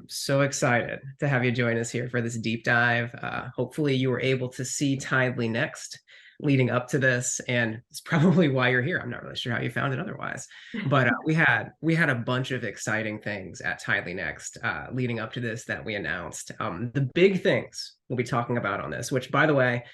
So excited to have you join us here for this deep dive. Hopefully you were able to see Tithely Next leading up to this, and it's probably why you're here. I'm not really sure how you found it otherwise, but we had a bunch of exciting things at Tithely Next leading up to this that we announced. The big things we'll be talking about on this, which by the way,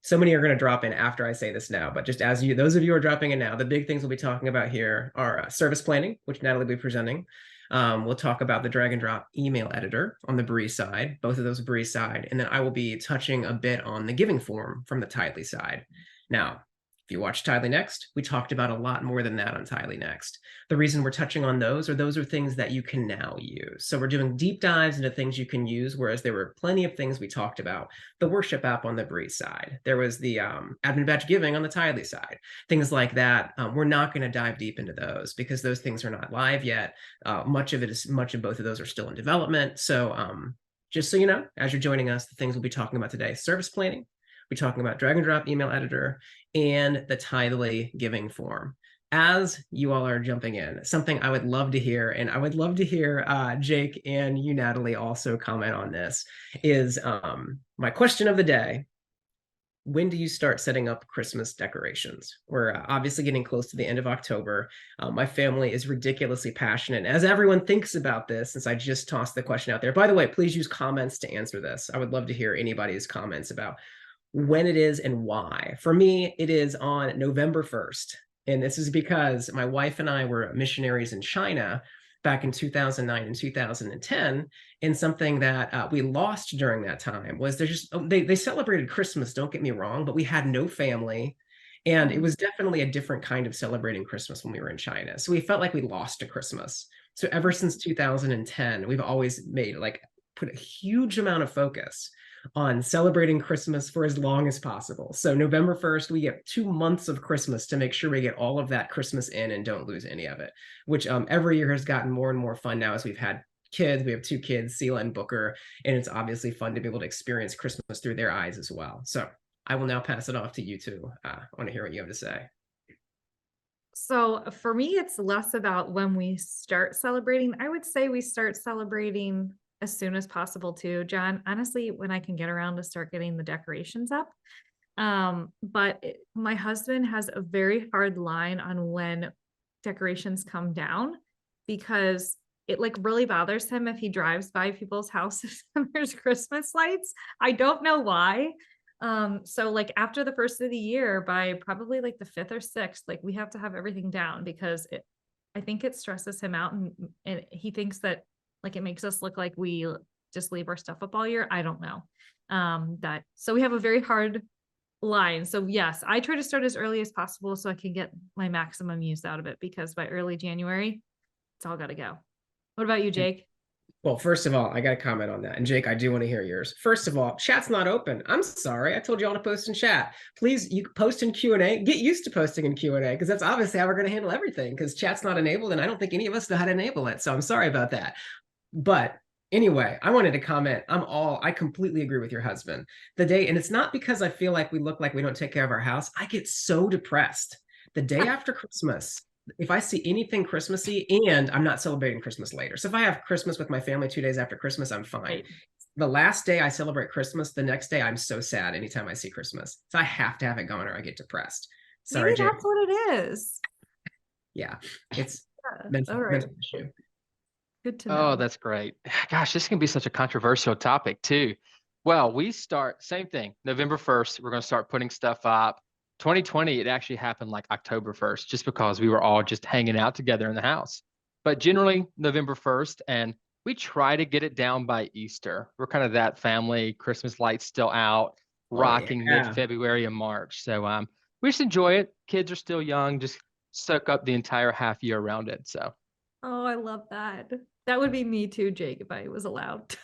so many are going to drop in after I say this now, but just as you, those of you who are dropping in now, the big things we'll be talking about here are service planning, which Natalie will be presenting. We'll talk about the drag and drop email editor on the Bree side, both of those Bree side, and then I will be touching a bit on the giving form from the Tithely side. Now, if you watch Tithely Next, we talked about a lot more than that on Tithely Next. The reason we're touching on those are things that you can now use. So we're doing deep dives into things you can use, whereas there were plenty of things we talked about. The worship app on the Bree side. There was the admin batch giving on the Tithely side. Things like that. We're not going to dive deep into those because those things are not live yet. Much of both of those are still in development. So just so you know, as you're joining us, the things we'll be talking about today: service planning. We're talking about drag and drop email editor and the Tithely giving form. As you all are jumping in, something I would love to hear, and I would love to hear Jake and you, Natalie, also comment on this, is my question of the day. When do you start setting up Christmas decorations? We're obviously getting close to the end of October. My family is ridiculously passionate. As everyone thinks about this, since I just tossed the question out there, by the way, please use comments to answer this. I would love to hear anybody's comments about when it is and why. For me, it is on November 1st. And this is because my wife and I were missionaries in China back in 2009 and 2010. And something that we lost during that time was they celebrated Christmas, don't get me wrong, but we had no family. And it was definitely a different kind of celebrating Christmas when we were in China. So we felt like we lost a Christmas. So ever since 2010, we've always put a huge amount of focus on celebrating Christmas for as long as possible. So November 1st, we get 2 months of Christmas to make sure we get all of that Christmas in and don't lose any of it, which every year has gotten more and more fun now as we've had kids. We have 2 kids, Sela and Booker, and it's obviously fun to be able to experience Christmas through their eyes as well. So I will now pass it off to you two. I want to hear what you have to say. So for me, it's less about when we start celebrating. I would say we start celebrating as soon as possible too, John. Honestly, when I can get around to start getting the decorations up. My husband has a very hard line on when decorations come down because it really bothers him if he drives by people's houses and there's Christmas lights. I don't know why. So after the first of the year, by probably the 5th or 6th, we have to have everything down because I think it stresses him out and he thinks that it makes us look like we just leave our stuff up all year. I don't know. So we have a very hard line. So yes, I try to start as early as possible so I can get my maximum use out of it, because by early January, it's all got to go. What about you, Jake? Well, first of all, I got to comment on that. And Jake, I do want to hear yours. First of all, chat's not open. I'm sorry. I told you all to post in chat. Please, you post in Q&A. Get used to posting in Q&A because that's obviously how we're going to handle everything, because chat's not enabled and I don't think any of us know how to enable it. So I'm sorry about that. But anyway, I wanted to comment. I completely agree with your husband. And it's not because I feel like we look like we don't take care of our house. I get so depressed the day after Christmas if I see anything Christmassy and I'm not celebrating Christmas later. So if I have Christmas with my family 2 days after Christmas, I'm fine. Right. The last day I celebrate Christmas, the next day I'm so sad anytime I see Christmas. So I have to have it gone or I get depressed. Sorry, maybe that's what it is. Yeah, it's mental issue. Good to know. Oh, that's great. Gosh, this can be such a controversial topic too. Well, we start, same thing, November 1st, we're going to start putting stuff up. 2020, it actually happened October 1st, just because we were all just hanging out together in the house. But generally November 1st, and we try to get it down by Easter. We're kind of that family, Christmas lights still out, rocking mid-February and March. So we just enjoy it. Kids are still young, just soak up the entire half year around it. So. Oh, I love that. That would be me too, Jake, if I was allowed.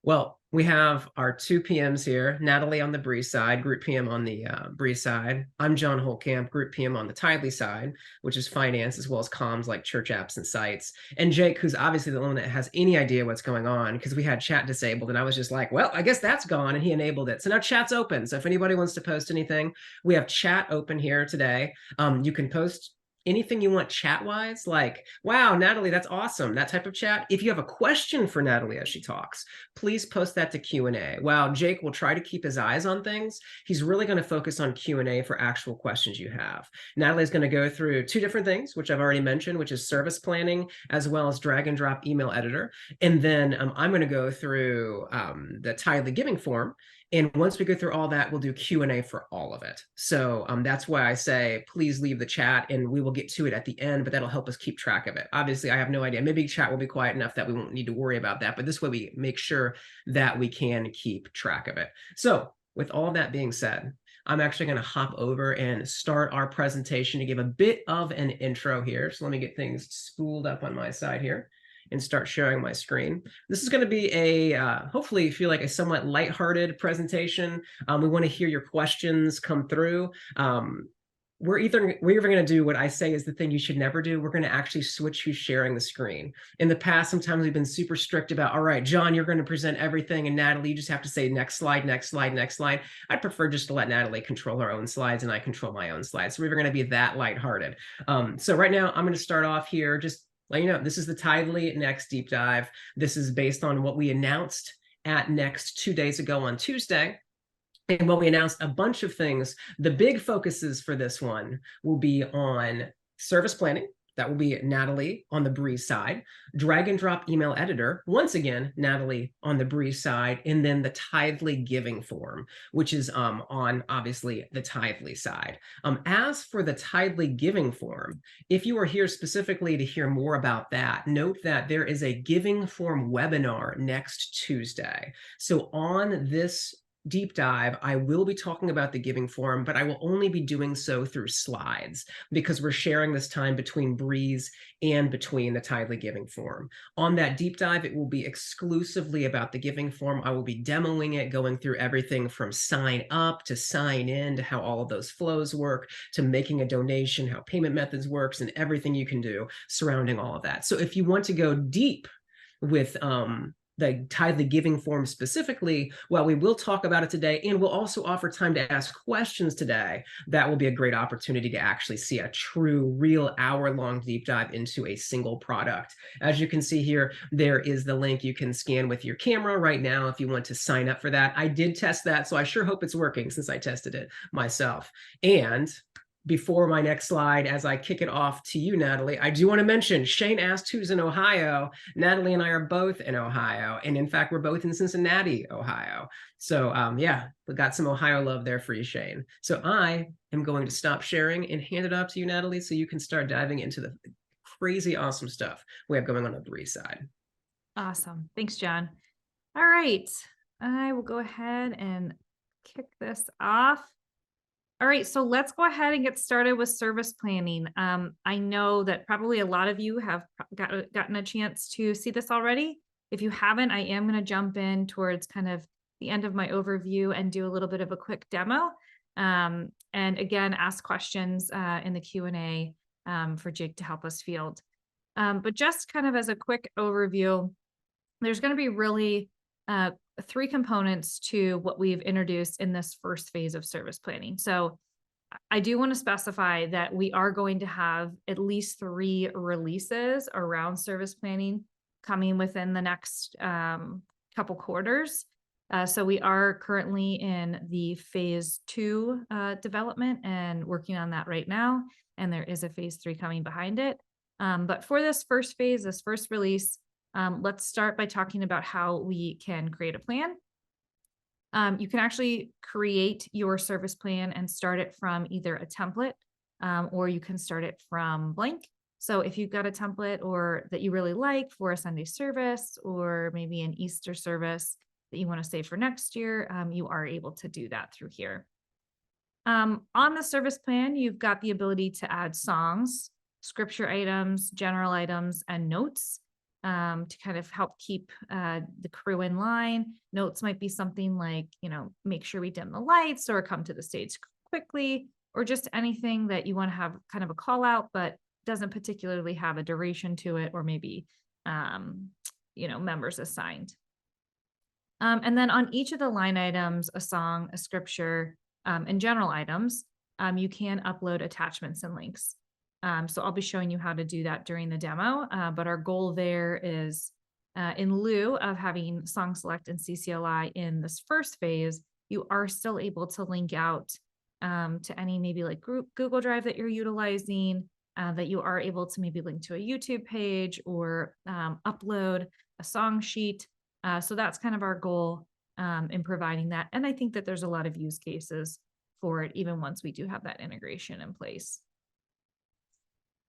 Well, we have our 2 PMs here. Natalie on the Bree side, Group PM on the Bree side. I'm John Holtkamp, Group PM on the Tithely side, which is finance as well as comms like church apps and sites. And Jake, who's obviously the one that has any idea what's going on, because we had chat disabled and I was just like, well, I guess that's gone, and he enabled it. So now chat's open. So if anybody wants to post anything, we have chat open here today. You can post anything you want chat wise, like, wow, Natalie, that's awesome, that type of chat. If you have a question for Natalie as she talks, please post that to Q&A. While Jake will try to keep his eyes on things, he's really going to focus on Q&A for actual questions you have. Natalie's going to go through two different things, which I've already mentioned, which is service planning as well as drag and drop email editor. And then I'm going to go through the Tithely giving form. And once we go through all that, we'll do Q&A for all of it. So that's why I say, please leave the chat and we will get to it at the end, but that'll help us keep track of it. Obviously, I have no idea. Maybe chat will be quiet enough that we won't need to worry about that. But this way we make sure that we can keep track of it. So with all that being said, I'm actually going to hop over and start our presentation to give a bit of an intro here. So let me get things spooled up on my side here and start sharing my screen. This is going to be a, hopefully feel like a somewhat lighthearted presentation. We want to hear your questions come through. We're either going to do what I say is the thing you should never do. We're going to actually switch who's sharing the screen. In the past, sometimes we've been super strict about, all right, John, you're going to present everything, and Natalie, you just have to say next slide, next slide, next slide. I'd prefer just to let Natalie control her own slides and I control my own slides. So we're going to be that lighthearted. So right now, I'm going to start off here just let you know, this is the Tithely Next deep dive. This is based on what we announced at Next 2 days ago on Tuesday. And when we announced a bunch of things, the big focuses for this one will be on service planning. That will be Natalie on the Breeze side. Drag and drop email editor, once again, Natalie on the Breeze side. And then the Tithely giving form, which is on, obviously, the Tithely side. As for the Tithely giving form, if you are here specifically to hear more about that, note that there is a giving form webinar next Tuesday. So on this deep dive, I will be talking about the giving form, but I will only be doing so through slides because we're sharing this time between Breeze and between the Tithely giving form. On that deep dive, it will be exclusively about the giving form. I will be demoing it, going through everything from sign up to sign in to how all of those flows work, to making a donation, how payment methods works, and everything you can do surrounding all of that. So if you want to go deep with the Tithely giving form specifically, well, we will talk about it today, and we'll also offer time to ask questions today. That will be a great opportunity to actually see a true, real hour-long deep dive into a single product. As you can see here, there is the link you can scan with your camera right now if you want to sign up for that. I did test that, so I sure hope it's working since I tested it myself. And before my next slide, as I kick it off to you, Natalie, I do want to mention, Shane asked who's in Ohio. Natalie and I are both in Ohio. And in fact, we're both in Cincinnati, Ohio. So yeah, we got some Ohio love there for you, Shane. So I am going to stop sharing and hand it off to you, Natalie, so you can start diving into the crazy awesome stuff we have going on the Breeze side. Awesome. Thanks, John. All right. I will go ahead and kick this off. All right, so let's go ahead and get started with service planning. I know that probably a lot of you have gotten a chance to see this already. If you haven't, I am going to jump in towards kind of the end of my overview and do a little bit of a quick demo. And again, ask questions in the Q&A for Jake to help us field. But just kind of as a quick overview, there's going to be really three components to what we've introduced in this first phase of service planning. So I do want to specify that we are going to have at least 3 releases around service planning coming within the next couple quarters. So we are currently in the phase 2 development and working on that right now. And there is a phase 3 coming behind it. But for this first phase, this first release, let's start by talking about how we can create a plan. You can actually create your service plan and start it from either a template or you can start it from blank. So if you've got a template or that you really like for a Sunday service or maybe an Easter service that you want to save for next year, you are able to do that through here. On the service plan, you've got the ability to add songs, scripture items, general items, and notes. To kind of help keep the crew in line. Notes might be something like, make sure we dim the lights or come to the stage quickly, or just anything that you want to have kind of a call out, but doesn't particularly have a duration to it, or maybe, members assigned. And then on each of the line items, a song, a scripture, and general items, you can upload attachments and links. So I'll be showing you how to do that during the demo. But our goal there is in lieu of having Song Select and CCLI in this first phase, you are still able to link out to any maybe like Google Drive that you're utilizing, that you are able to maybe link to a YouTube page or upload a song sheet. So that's kind of our goal in providing that. And I think that there's a lot of use cases for it, even once we do have that integration in place.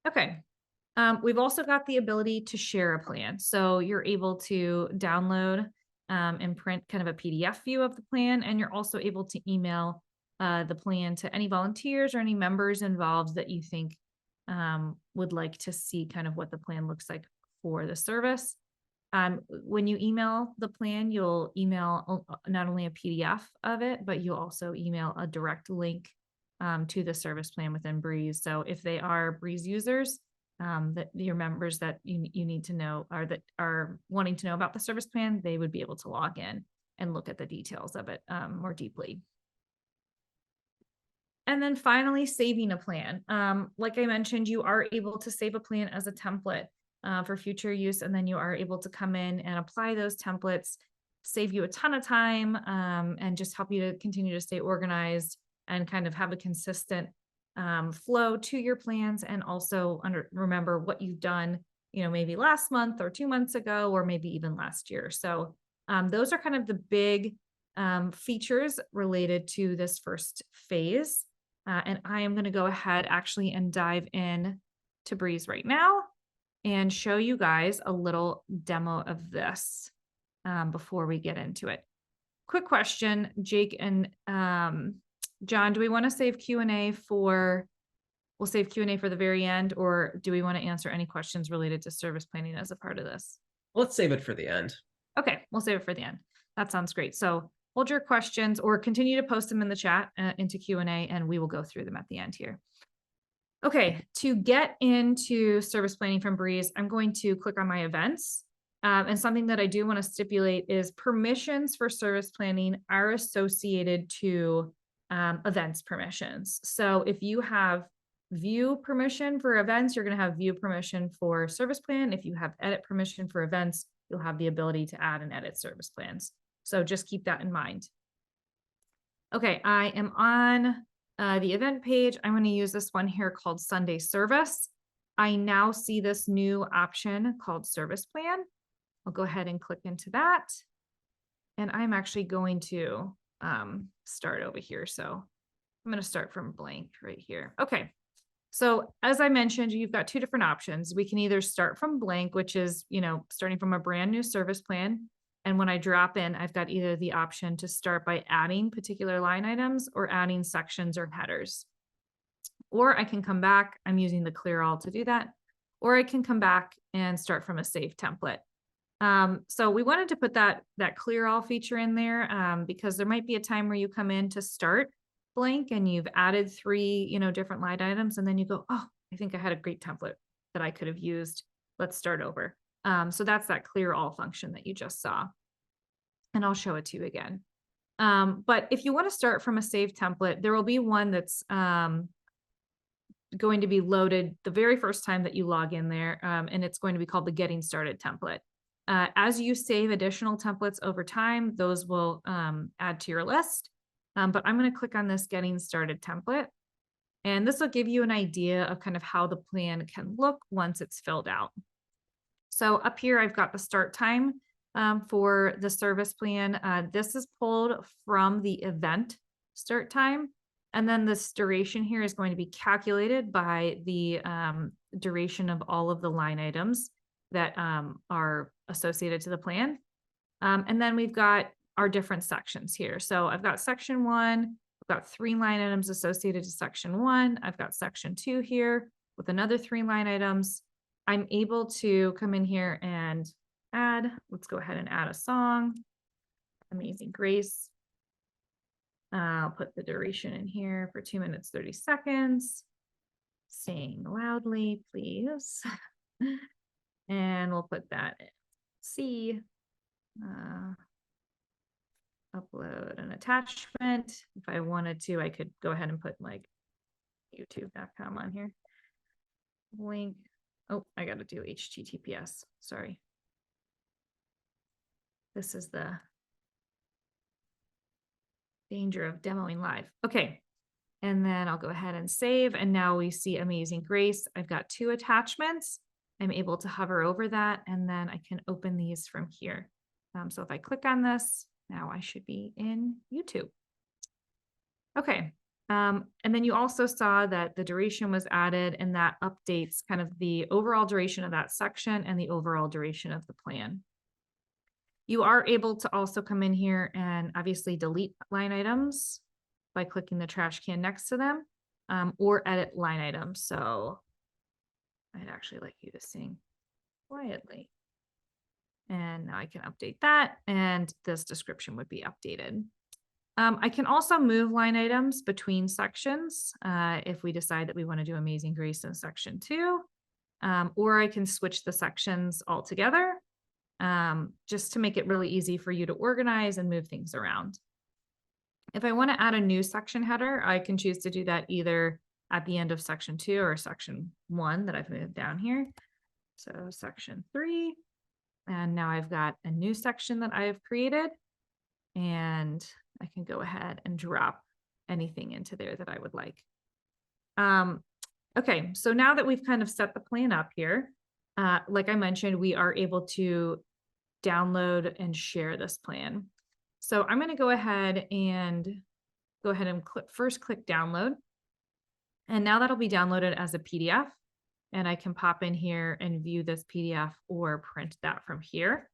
Okay. We've also got the ability to share a plan. So you're able to download and print kind of a PDF view of the plan. And you're also able to email the plan to any volunteers or any members involved that you think would like to see kind of what the plan looks like for the service. When you email the plan, you'll email not only a PDF of it, but you'll also email a direct link to the service plan within Breeze. So if they are Breeze users, that your members that you need to know, or that are wanting to know about the service plan, they would be able to log in and look at the details of it more deeply. And then finally, saving a plan. Like I mentioned, you are able to save a plan as a template for future use, and then you are able to come in and apply those templates, save you a ton of time, and just help you to continue to stay organized and kind of have a consistent flow to your plans, and also remember what you've done, maybe last month or 2 months ago, or maybe even last year. So those are kind of the big features related to this first phase. And I am going to go ahead actually and dive in to Breeze right now and show you guys a little demo of this before we get into it. Quick question, Jake and John, do we want to save Q&A we'll save Q&A for the very end, or do we want to answer any questions related to service planning as a part of this? Let's save it for the end. Okay, we'll save it for the end. That sounds great. So hold your questions or continue to post them in the chat into Q&A, and we will go through them at the end here. Okay, to get into service planning from Breeze, I'm going to click on my events. And something that I do want to stipulate is permissions for service planning are associated to events permissions. So if you have view permission for events, you're going to have view permission for service plan. If you have edit permission for events, you'll have the ability to add and edit service plans. So just keep that in mind. Okay, I am on the event page. I'm going to use this one here called Sunday Service. I now see this new option called Service Plan. I'll go ahead and click into that. And I'm actually going to start over here. So I'm going to start from blank right here. Okay. So as I mentioned, you've got two different options. We can either start from blank, which is, starting from a brand new service plan. And when I drop in, I've got either the option to start by adding particular line items or adding sections or headers. Or I can come back, I'm using the clear all to do that. Or I can come back and start from a save template. So we wanted to put that clear all feature in there because there might be a time where you come in to start blank and you've added 3, different line items, and then you go, oh, I think I had a great template that I could have used. Let's start over. So that's that clear all function that you just saw. And I'll show it to you again. But if you want to start from a save template, there will be one that's going to be loaded the very first time that you log in there. And it's going to be called the Getting Started template. As you save additional templates over time, those will add to your list. But I'm going to click on this Getting Started template. And this will give you an idea of kind of how the plan can look once it's filled out. So up here, I've got the start time for the service plan. This is pulled from the event start time. And then this duration here is going to be calculated by the duration of all of the line items that are associated to the plan. And then we've got our different sections here. So I've got section 1, I've got 3 line items associated to section 1. I've got section 2 here with another 3 line items. I'm able to come in here and let's go ahead and add a song, Amazing Grace. I'll put the duration in here for 2 minutes, 30 seconds. Sing loudly, please. And we'll put that in C. Upload an attachment. If I wanted to, I could go ahead and put like youtube.com on here. link. Oh, I got to do HTTPS. Sorry. This is the danger of demoing live. Okay. And then I'll go ahead and save. And now we see Amazing Grace. I've got 2 attachments. I'm able to hover over that, and then I can open these from here. So if I click on this, now I should be in YouTube. Okay. And then you also saw that the duration was added, and that updates kind of the overall duration of that section and the overall duration of the plan. You are able to also come in here and obviously delete line items by clicking the trash can next to them, or edit line items. So I'd actually like you to sing quietly. And now I can update that, and this description would be updated. I can also move line items between sections if we decide that we want to do Amazing Grace in section 2, or I can switch the sections altogether just to make it really easy for you to organize and move things around. If I want to add a new section header, I can choose to do that either at the end of section 2 or section 1 that I've moved down here. So section 3, and now I've got a new section that I have created, and I can go ahead and drop anything into there that I would like. Okay, so now that we've kind of set the plan up here, like I mentioned, we are able to download and share this plan. So I'm going to go ahead and first click download. And now that'll be downloaded as a PDF. And I can pop in here and view this PDF or print that from here.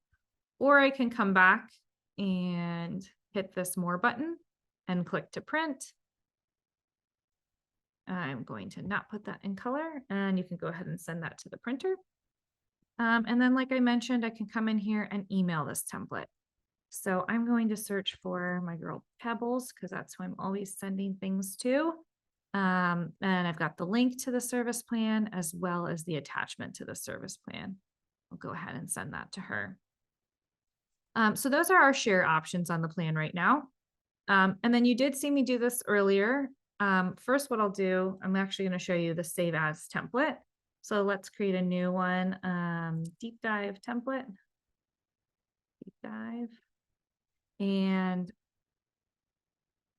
Or I can come back and hit this more button and click to print. I'm going to not put that in color, and you can go ahead and send that to the printer. And then, like I mentioned, I can come in here and email this template. So I'm going to search for my girl Pebbles, because that's who I'm always sending things to. And I've got the link to the service plan as well as the attachment to the service plan. I'll go ahead and send that to her. So those are our share options on the plan right now. And then you did see me do this earlier. First, what I'll do, I'm actually going to show you the save as template. So let's create a new one, deep dive template. Deep dive. And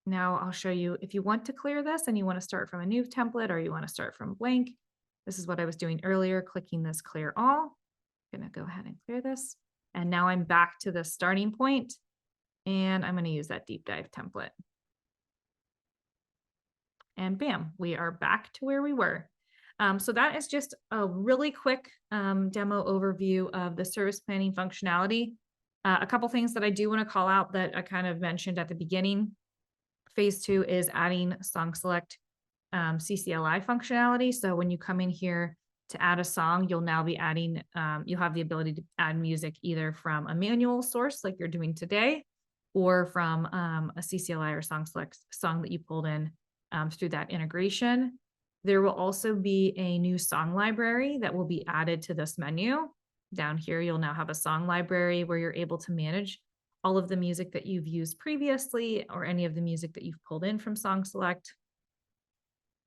now I'll show you if you want to clear this and you want to start from a new template or you want to start from blank. This is what I was doing earlier, clicking this clear all. I'm going to go ahead and clear this. And now I'm back to the starting point, and I'm going to use that deep dive template. And bam, we are back to where we were. So that is just a really quick demo overview of the service planning functionality. A couple things that I do want to call out that I kind of mentioned at the beginning. Phase 2 is adding song select CCLI functionality. So when you come in here to add a song, you'll now be adding, you'll have the ability to add music either from a manual source like you're doing today, or from a CCLI or song select song that you pulled in through that integration. There will also be a new song library that will be added to this menu. Down here, you'll now have a song library where you're able to manage all of the music that you've used previously or any of the music that you've pulled in from Song Select.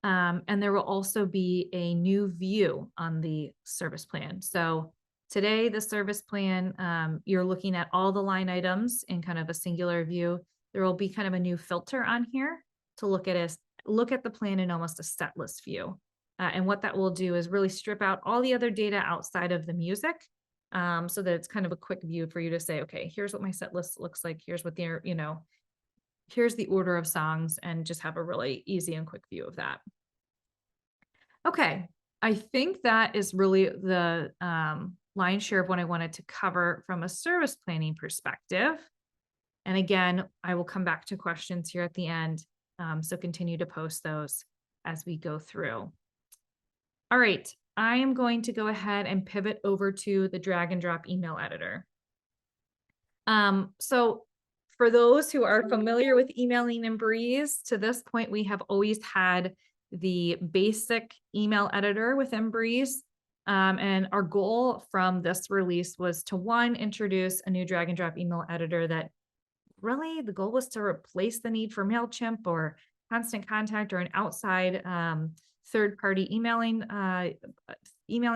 And there will also be a new view on the service plan. So today, the service plan, you're looking at all the line items in kind of a singular view. There will be kind of a new filter on here to look at the plan in almost a set list view. And what that will do is really strip out all the other data outside of the music, so that it's kind of a quick view for you to say, okay, here's what my set list looks like. Here's what the, here's the order of songs, and just have a really easy and quick view of that. Okay, I think that is really the lion's share of what I wanted to cover from a service planning perspective. And again, I will come back to questions here at the end. So continue to post those as we go through. All right, I am going to go ahead and pivot over to the drag and drop email editor. So for those who are familiar with emailing in Breeze, to this point, we have always had the basic email editor within Breeze. And our goal from this release was to, one, introduce a new drag and drop email editor that really the goal was to replace the need for MailChimp or Constant Contact or an outside third-party emailing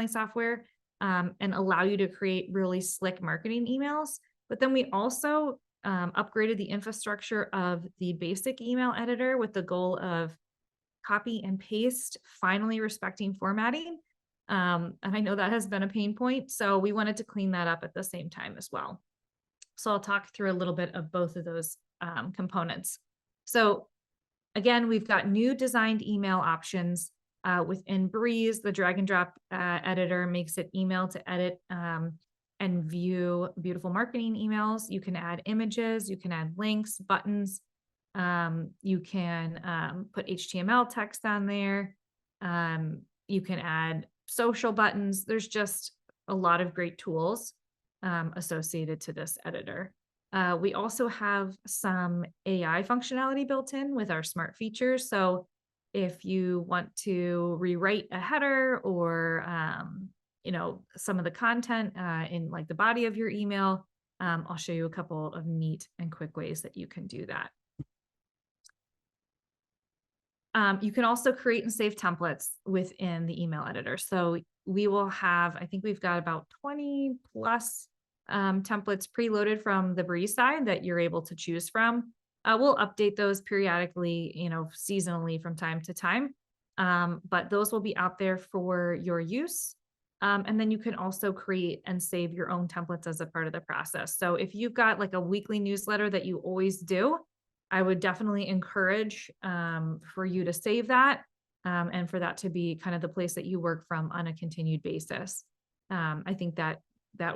software, and allow you to create really slick marketing emails. But then we also upgraded the infrastructure of the basic email editor with the goal of copy and paste, finally respecting formatting. And I know that has been a pain point, so we wanted to clean that up at the same time as well. So I'll talk through a little bit of both of those components. So again, we've got new designed email options within Breeze. The drag and drop editor makes it email to edit and view beautiful marketing emails. You can add images, you can add links, buttons. You can put HTML text on there. You can add social buttons. There's just a lot of great tools associated to this editor. We also have some AI functionality built in with our smart features. So if you want to rewrite a header or some of the content in like the body of your email, I'll show you a couple of neat and quick ways that you can do that. You can also create and save templates within the email editor. So we will have, I think we've got about 20 plus templates preloaded from the Breeze side that you're able to choose from. We'll update those periodically, seasonally from time to time. But those will be out there for your use. And then you can also create and save your own templates as a part of the process. So if you've got like a weekly newsletter that you always do, I would definitely encourage for you to save that and for that to be kind of the place that you work from on a continued basis. I think that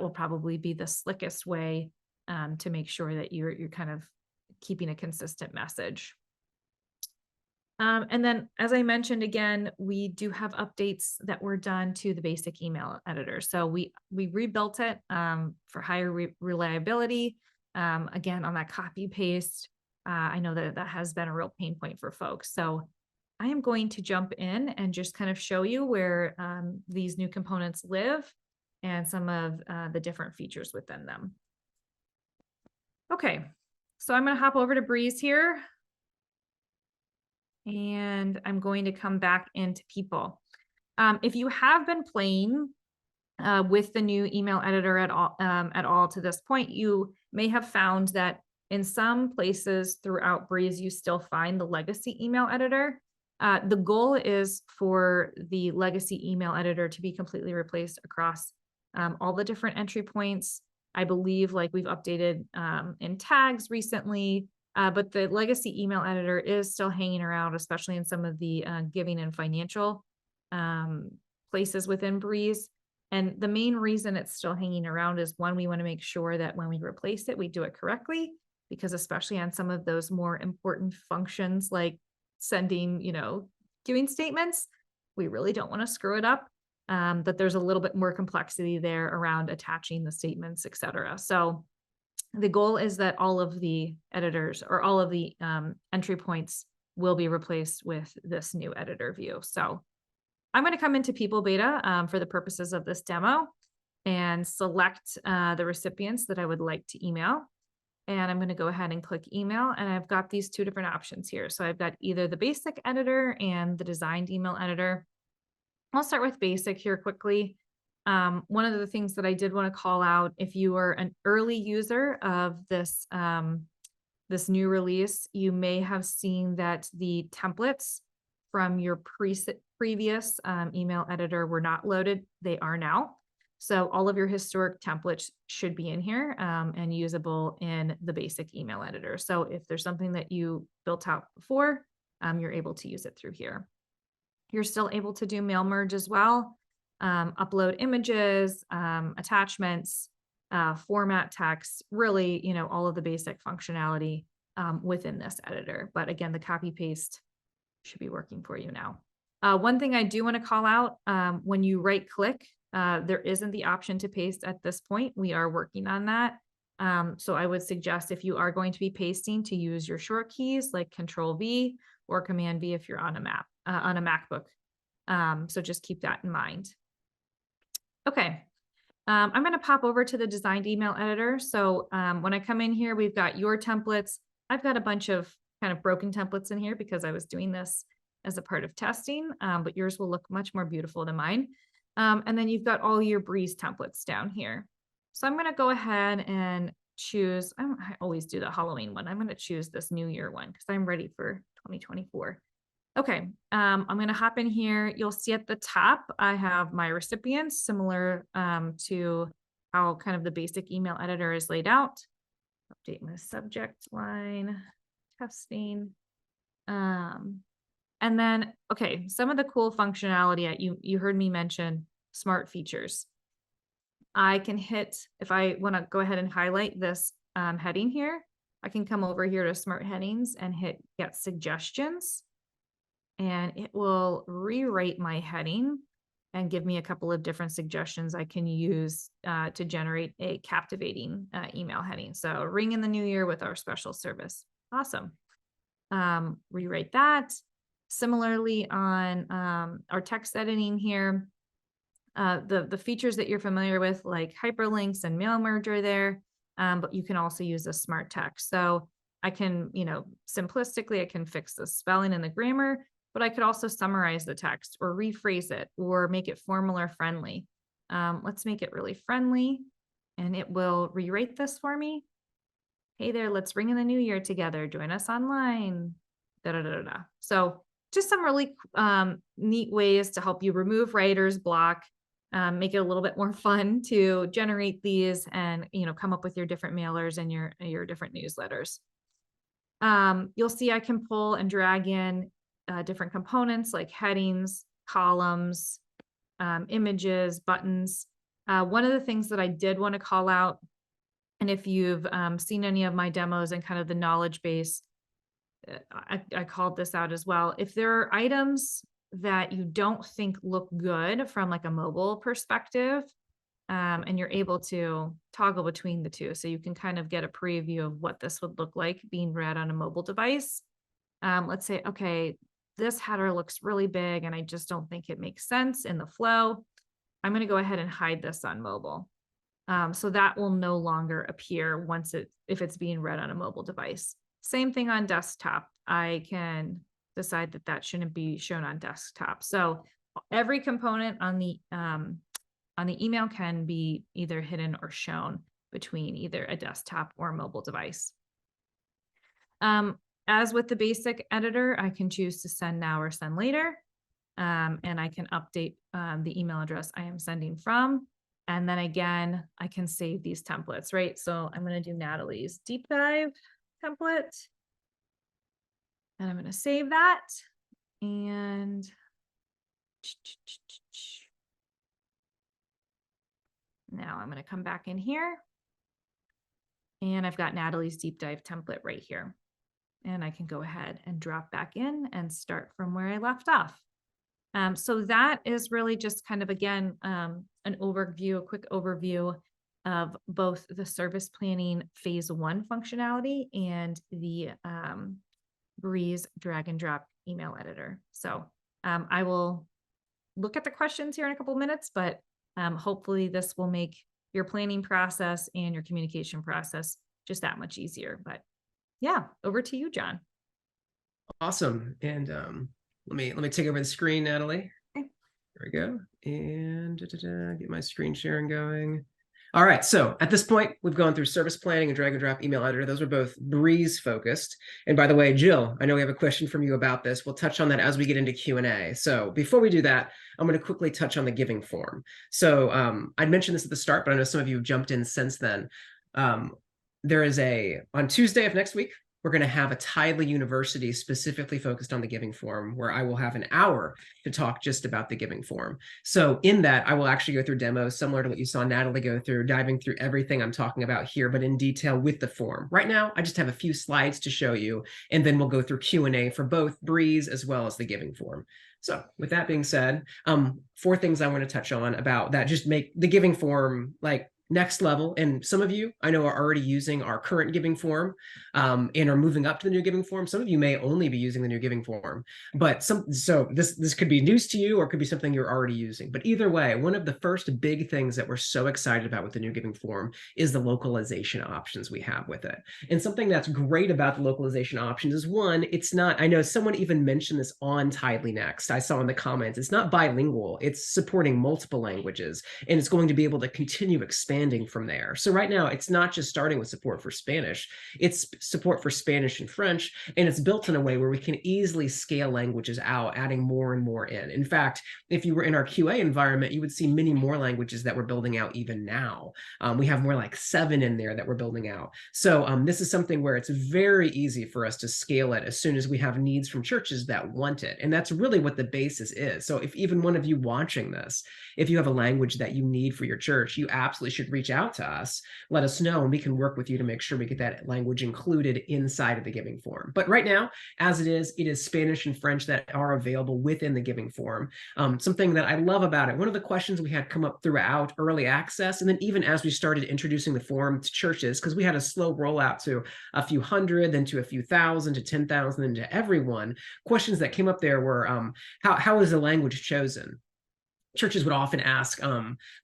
will probably be the slickest way to make sure that you're kind of keeping a consistent message. And then, as I mentioned, again, we do have updates that were done to the basic email editor. So we rebuilt it for higher reliability. Again, on that copy paste, I know that has been a real pain point for folks. So I am going to jump in and just kind of show you where these new components live and some of the different features within them. Okay, so I'm going to hop over to Breeze here. And I'm going to come back into people. If you have been playing with the new email editor at all to this point, you may have found that in some places throughout Breeze, you still find the legacy email editor. The goal is for the legacy email editor to be completely replaced across all the different entry points. I believe like we've updated in tags recently. But the legacy email editor is still hanging around, especially in some of the giving and financial places within Breeze. And the main reason it's still hanging around is one, we want to make sure that when we replace it, we do it correctly, because especially on some of those more important functions like sending, giving statements, we really don't want to screw it up. But there's a little bit more complexity there around attaching the statements, et cetera. So the goal is that all of the editors or all of the entry points will be replaced with this new editor view. So I'm going to come into People Beta for the purposes of this demo and select the recipients that I would like to email. And I'm going to go ahead and click email. And I've got these two different options here. So I've got either the basic editor and the designed email editor. I'll start with basic here quickly. One of the things that I did want to call out, if you are an early user of this, this new release, you may have seen that the templates from your previous email editor were not loaded. They are now. So all of your historic templates should be in here and usable in the basic email editor. So if there's something that you built out before, you're able to use it through here. You're still able to do mail merge as well. Upload images, attachments, format text, really, all of the basic functionality within this editor. But again, the copy paste should be working for you now. One thing I do want to call out, when you right click, there isn't the option to paste at this point. We are working on that. So I would suggest if you are going to be pasting to use your short keys like Control V or Command V if you're on a MacBook. So just keep that in mind. Okay, I'm going to pop over to the designed email editor. So when I come in here, we've got your templates. I've got a bunch of kind of broken templates in here because I was doing this as a part of testing, but yours will look much more beautiful than mine. And then you've got all your Breeze templates down here. So I'm going to go ahead and choose, I always do the Halloween one. I'm going to choose this New Year one because I'm ready for 2024. Okay, I'm going to hop in here. You'll see at the top, I have my recipients similar to how kind of the basic email editor is laid out. Update my subject line, testing. And then, okay, some of the cool functionality you heard me mention smart features. I can hit, if I want to go ahead and highlight this heading here, I can come over here to smart headings and hit get suggestions. And it will rewrite my heading and give me a couple of different suggestions I can use to generate a captivating email heading. So ring in the new year with our special service. Awesome. Rewrite that. Similarly on our text editing here, the features that you're familiar with, like hyperlinks and mail merger there, but you can also use a smart text. So I can, simplistically, I can fix the spelling and the grammar, but I could also summarize the text or rephrase it or make it formal or friendly. Let's make it really friendly, and it will rewrite this for me. Hey there, let's ring in the new year together. Join us online. Da, da, da, da, da. So just some really neat ways to help you remove writer's block, make it a little bit more fun to generate these and, come up with your different mailers and your different newsletters. You'll see I can pull and drag in different components like headings, columns, images, buttons. One of the things that I did want to call out, and if you've seen any of my demos and kind of the knowledge base, I called this out as well. If there are items that you don't think look good from like a mobile perspective, and you're able to toggle between the two, so you can kind of get a preview of what this would look like being read on a mobile device. Let's say, okay, this header looks really big and I just don't think it makes sense in the flow. I'm going to go ahead and hide this on mobile. So that will no longer appear if it's being read on a mobile device. Same thing on desktop. I can decide that shouldn't be shown on desktop. So every component on the email can be either hidden or shown between either a desktop or a mobile device. As with the basic editor, I can choose to send now or send later. And I can update the email address I am sending from. And then again, I can save these templates, right? So I'm going to do Natalie's deep dive template. And I'm going to save that. And now I'm going to come back in here. And I've got Natalie's deep dive template right here. And I can go ahead and drop back in and start from where I left off. So that is really just kind of, again, a quick overview of both the service planning phase 1 functionality and the Breeze drag and drop email editor. So I will look at the questions here in a couple of minutes, but hopefully this will make your planning process and your communication process just that much easier. But yeah, over to you, John. Awesome. And let me take over the screen, Natalie. Okay. There we go. And get my screen sharing going. All right, so at this point, we've gone through service planning and drag and drop email editor. Those were both Breeze focused. And by the way, Jill, I know we have a question from you about this. We'll touch on that as we get into Q&A. So before we do that, I'm going to quickly touch on the giving form. So I'd mentioned this at the start, but I know some of you have jumped in since then. There is on Tuesday of next week, we're going to have a Tithely University specifically focused on the giving form, where I will have an hour to talk just about the giving form. So in that, I will actually go through demos similar to what you saw Natalie go through, diving through everything I'm talking about here, but in detail with the form. Right now, I just have a few slides to show you, and then we'll go through Q&A for both Breeze as well as the giving form. So with that being said, 4 things I want to touch on about that just make the giving form like next level, and some of you I know are already using our current giving form and are moving up to the new giving form. Some of you may only be using the new giving form, but so this could be news to you, or it could be something you're already using. But either way, one of the first big things that we're so excited about with the new giving form is the localization options we have with it. And something that's great about the localization options is, one, it's not, I know someone even mentioned this on Tithely Next, I saw in the comments, it's not bilingual, it's supporting multiple languages, and it's going to be able to continue expanding from there. So right now, it's not just starting with support for Spanish, it's support for Spanish and French, and it's built in a way where we can easily scale languages out, adding more and more in. In fact, if you were in our QA environment, you would see many more languages that we're building out even now. We have more like 7 in there that we're building out. So this is something where it's very easy for us to scale it as soon as we have needs from churches that want it. And that's really what the basis is. So if even one of you watching this, if you have a language that you need for your church, you absolutely should reach out to us, let us know, and we can work with you to make sure we get that language included inside of the giving form. But right now, as it is Spanish and French that are available within the giving form. Something that I love about it, one of the questions we had come up throughout early access, and then even as we started introducing the form to churches, because we had a slow rollout to a few hundred, then to a few thousand, to 10,000, and to everyone, questions that came up there were, how is the language chosen? Churches would often ask,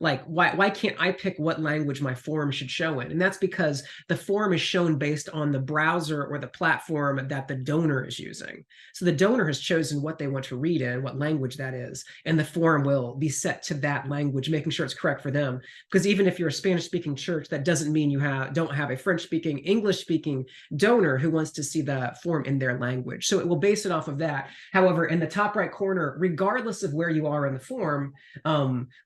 like, why can't I pick what language my form should show in? And that's because the form is shown based on the browser or the platform that the donor is using. So the donor has chosen what they want to read in, what language that is, and the form will be set to that language, making sure it's correct for them. Because even if you're a Spanish-speaking church, that doesn't mean you don't have a French-speaking, English-speaking donor who wants to see the form in their language. So it will base it off of that. However, in the top right corner, regardless of where you are in the form,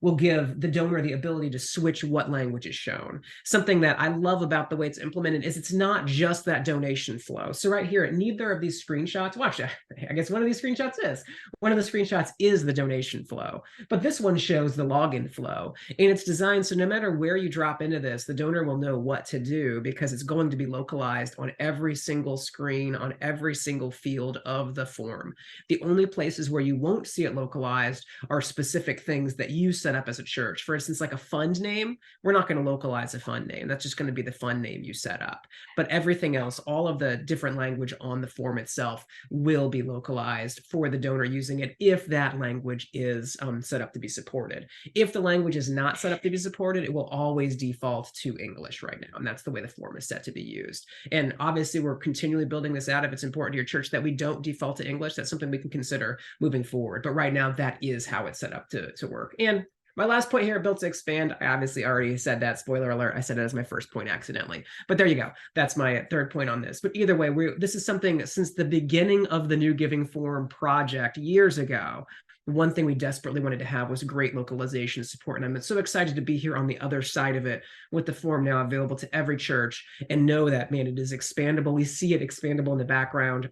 will give the donor the ability to switch what language is shown. Something that I love about the way it's implemented is it's not just that donation flow. So right here, neither of these screenshots, watch, I guess one of these screenshots is, one of the screenshots is the donation flow, but this one shows the login flow, and it's designed so no matter where you drop into this, the donor will know what to do because it's going to be localized on every single screen, on every single field of the form. The only places where you won't see it localized are specific things that you set up as a church. For instance, like a fund name, we're not going to localize a fund name. That's just going to be the fund name you set up. But everything else, all of the different language on the form itself will be localized for the donor using it if that language is set up to be supported. If the language is not set up to be supported, it will always default to English right now. And that's the way the form is set to be used. And obviously, we're continually building this out. If it's important to your church that we don't default to English, that's something we can consider moving forward. But right now, that is how it's set up to work. And my last point here, built to expand, I obviously already said that, spoiler alert, I said it as my first point accidentally, but there you go. That's my third point on this. But either way, this is something since the beginning of the new giving form project years ago. One thing we desperately wanted to have was great localization support. And I'm so excited to be here on the other side of it with the form now available to every church and know that, man, it is expandable. We see it expandable in the background.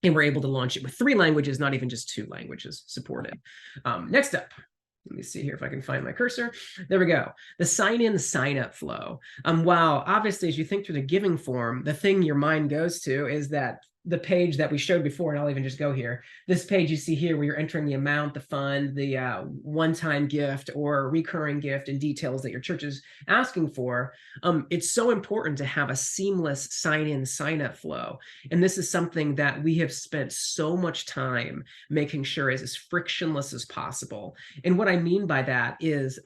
And we're able to launch it with 3 languages, not even just 2 languages supported. Next up, let me see here if I can find my cursor. There we go. The sign-in, sign-up flow. Wow, obviously, as you think through the giving form, the thing your mind goes to is that the page that we showed before, and I'll even just go here. This page you see here where you're entering the amount, the fund, the one-time gift or recurring gift and details that your church is asking for. It's so important to have a seamless sign-in, sign-up flow. And this is something that we have spent so much time making sure is as frictionless as possible. And what I mean by that is,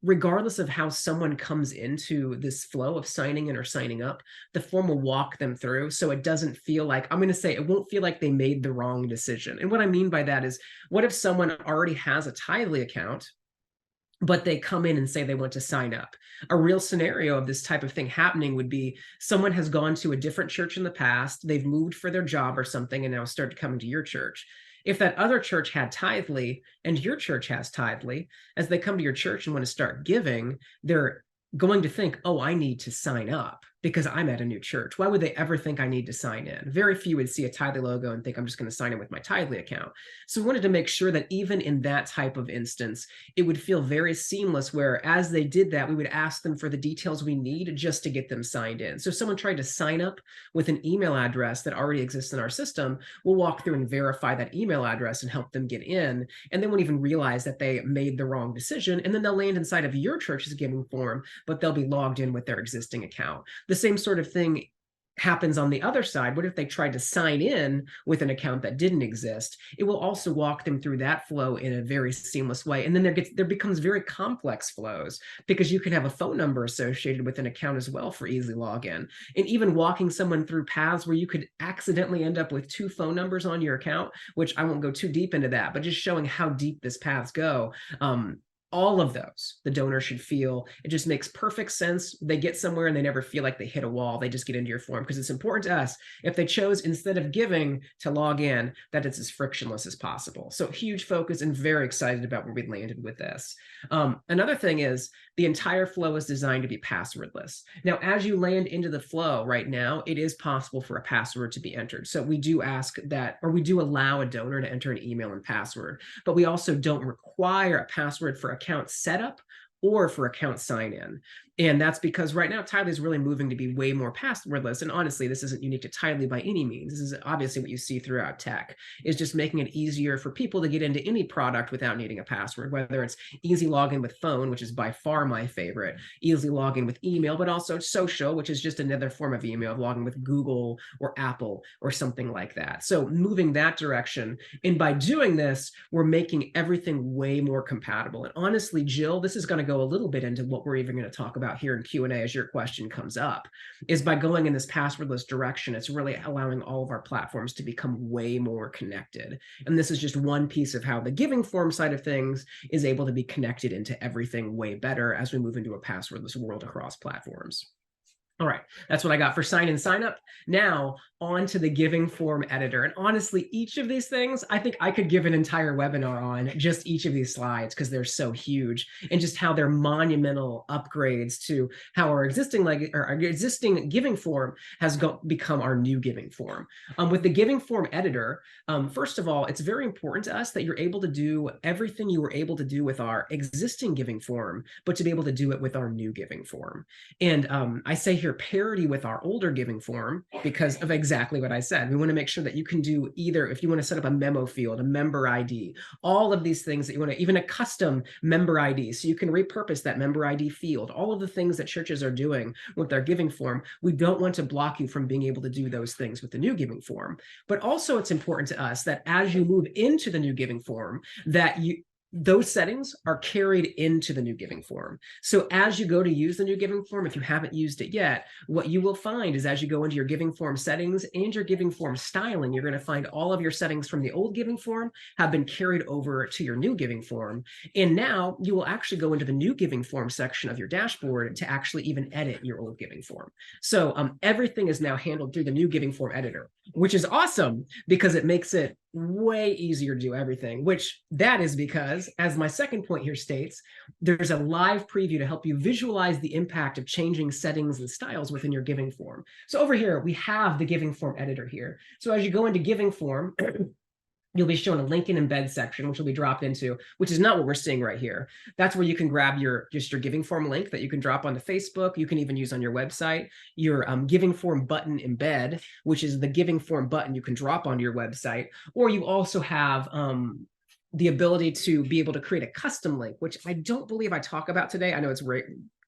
regardless of how someone comes into this flow of signing in or signing up, the form will walk them through so it doesn't feel like, I'm going to say, it won't feel like they made the wrong decision. And what I mean by that is, what if someone already has a Tithely account, but they come in and say they want to sign up? A real scenario of this type of thing happening would be someone has gone to a different church in the past, they've moved for their job or something, and now started coming to your church. If that other church had Tithely and your church has Tithely, as they come to your church and want to start giving, they're going to think, oh, I need to sign up. because I'm at a new church. Why would they ever think I need to sign in? Very few would see a Tithely logo and think I'm just going to sign in with my Tithely account. So we wanted to make sure that even in that type of instance, it would feel very seamless, where as they did that, we would ask them for the details we need just to get them signed in. So if someone tried to sign up with an email address that already exists in our system, we'll walk through and verify that email address and help them get in. And they won't even realize that they made the wrong decision. And then they'll land inside of your church's giving form, but they'll be logged in with their existing account. The same sort of thing happens on the other side. What if they tried to sign in with an account that didn't exist? It will also walk them through that flow in a very seamless way. And then there becomes very complex flows, because you can have a phone number associated with an account as well for easy login. And even walking someone through paths where you could accidentally end up with 2 phone numbers on your account, which I won't go too deep into that, but just showing how deep this paths go. All of those, the donor should feel it just makes perfect sense. They get somewhere and they never feel like they hit a wall. They just get into your form, because it's important to us, if they chose instead of giving to log in, that it's as frictionless as possible. So huge focus, and very excited about where we landed with this. Another thing is the entire flow is designed to be passwordless. Now, as you land into the flow right now, it is possible for a password to be entered. So we do ask that, or we do allow a donor to enter an email and password, but we also don't require a password for account setup or for account sign in. And that's because right now Tithely is really moving to be way more passwordless. And honestly, this isn't unique to Tithely by any means. This is obviously what you see throughout tech, is just making it easier for people to get into any product without needing a password, whether it's easy login with phone, which is by far my favorite, easy login with email, but also social, which is just another form of email, logging with Google or Apple or something like that. So moving that direction. And by doing this, we're making everything way more compatible. And honestly, Jill, this is going to go a little bit into what we're even going to talk about here in Q&A as your question comes up, is by going in this passwordless direction, it's really allowing all of our platforms to become way more connected. And this is just one piece of how the giving form side of things is able to be connected into everything way better as we move into a passwordless world across platforms. All right, that's what I got for sign in, sign up. Now on to the giving form editor. And honestly, each of these things, I think I could give an entire webinar on just each of these slides, because they're so huge, and just how they're monumental upgrades to how our existing giving form has become our new giving form. With the giving form editor, first of all, it's very important to us that you're able to do everything you were able to do with our existing giving form, but to be able to do it with our new giving form. And I say here parity with our older giving form because of exactly what I said. We want to make sure that you can do either, if you want to set up a memo field, a member ID, all of these things that you want to, even a custom member ID, so you can repurpose that member ID field, all of the things that churches are doing with their giving form. We don't want to block you from being able to do those things with the new giving form. But also it's important to us that as you move into the new giving form, that those settings are carried into the new giving form. So as you go to use the new giving form, if you haven't used it yet, what you will find is as you go into your giving form settings and your giving form styling, you're going to find all of your settings from the old giving form have been carried over to your new giving form. And now you will actually go into the new giving form section of your dashboard to actually even edit your old giving form. So everything is now handled through the new giving form editor, which is awesome because it makes it way easier to do everything, which that is because, as my second point here states, there's a live preview to help you visualize the impact of changing settings and styles within your giving form. So over here, we have the giving form editor here. So as you go into giving form, you'll be shown a link and embed section, which will be dropped into, which is not what we're seeing right here. That's where you can grab just your giving form link that you can drop onto Facebook. You can even use on your website, your giving form button embed, which is the giving form button you can drop onto your website. Or you also have the ability to be able to create a custom link, which I don't believe I talk about today. I know it's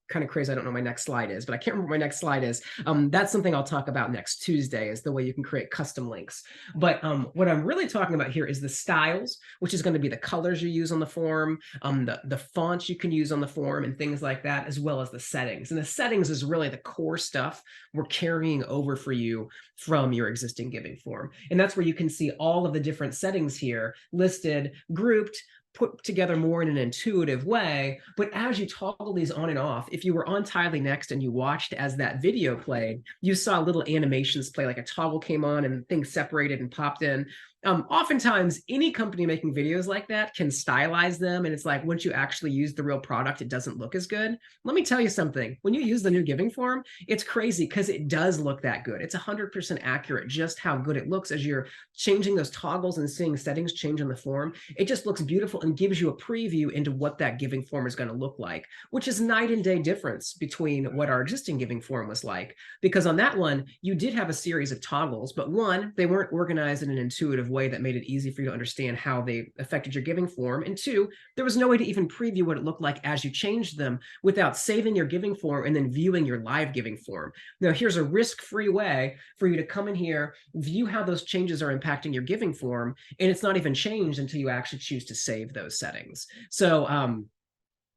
kind of crazy. I don't know what my next slide is, but I can't remember what my next slide is. That's something I'll talk about next Tuesday, is the way you can create custom links. But what I'm really talking about here is the styles, which is going to be the colors you use on the form, the fonts you can use on the form and things like that, as well as the settings. And the settings is really the core stuff we're carrying over for you from your existing giving form. And that's where you can see all of the different settings here listed, grouped, put together more in an intuitive way. But as you toggle these on and off, if you were on Tithely Next and you watched as that video played, you saw little animations play, like a toggle came on and things separated and popped in. Oftentimes any company making videos like that can stylize them, and it's like once you actually use the real product, it doesn't look as good. Let me tell you something. When you use the new giving form, it's crazy because it does look that good. It's 100% accurate just how good it looks as you're changing those toggles and seeing settings change on the form. It just looks beautiful and gives you a preview into what that giving form is going to look like, which is night and day difference between what our existing giving form was like. Because on that one, you did have a series of toggles, but one, they weren't organized in an intuitive way that made it easy for you to understand how they affected your giving form. And two, there was no way to even preview what it looked like as you changed them without saving your giving form and then viewing your live giving form. Now, here's a risk-free way for you to come in here, view how those changes are impacting your giving form, and it's not even changed until you actually choose to save those settings. So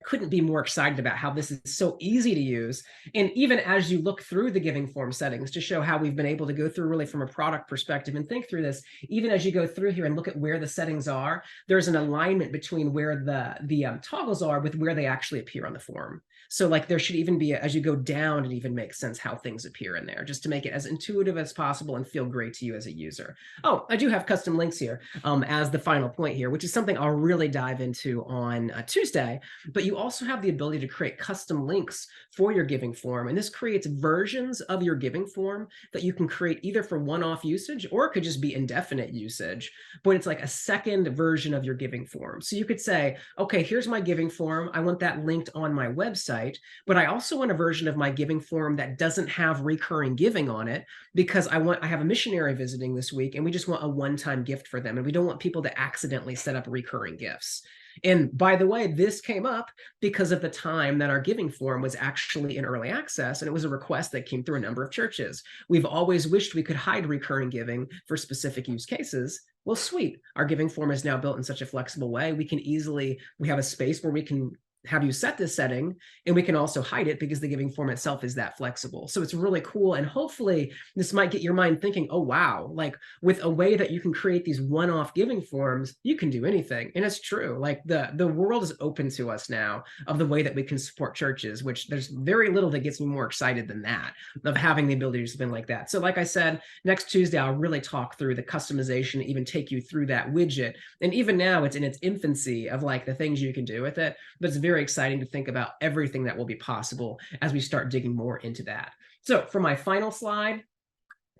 couldn't be more excited about how this is so easy to use. And even as you look through the giving form settings to show how we've been able to go through really from a product perspective and think through this, even as you go through here and look at where the settings are, there's an alignment between where the toggles are with where they actually appear on the form. So like there should even be, as you go down, it even makes sense how things appear in there, just to make it as intuitive as possible and feel great to you as a user. Oh, I do have custom links here as the final point here, which is something I'll really dive into on Tuesday. But you also have the ability to create custom links for your giving form. And this creates versions of your giving form that you can create either for one-off usage, or it could just be indefinite usage, but it's like a second version of your giving form. So you could say, okay, here's my giving form. I want that linked on my website, but I also want a version of my giving form that doesn't have recurring giving on it, because I have a missionary visiting this week and we just want a one-time gift for them. And we don't want people to accidentally set up recurring gifts. And by the way, this came up because of the time that our giving form was actually in early access, and it was a request that came through a number of churches. We've always wished we could hide recurring giving for specific use cases. Well, sweet. Our giving form is now built in such a flexible way. We have a space where we can have you set this setting, and we can also hide it because the giving form itself is that flexible. So it's really cool. And hopefully this might get your mind thinking, oh, wow, like with a way that you can create these one-off giving forms, you can do anything. And it's true. Like the world is open to us now of the way that we can support churches, which there's very little that gets me more excited than that, of having the ability to do something like that. So like I said, next Tuesday, I'll really talk through the customization, even take you through that widget. And even now it's in its infancy of like the things you can do with it, but it's very exciting to think about everything that will be possible as we start digging more into that. So for my final slide,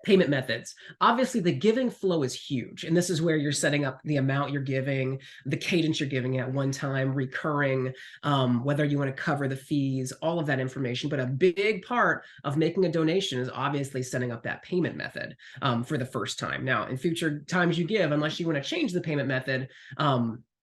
payment methods. Obviously, the giving flow is huge. And this is where you're setting up the amount you're giving, the cadence you're giving at one time, recurring, whether you want to cover the fees, all of that information. But a big part of making a donation is obviously setting up that payment method for the first time. Now, in future times you give, unless you want to change the payment method,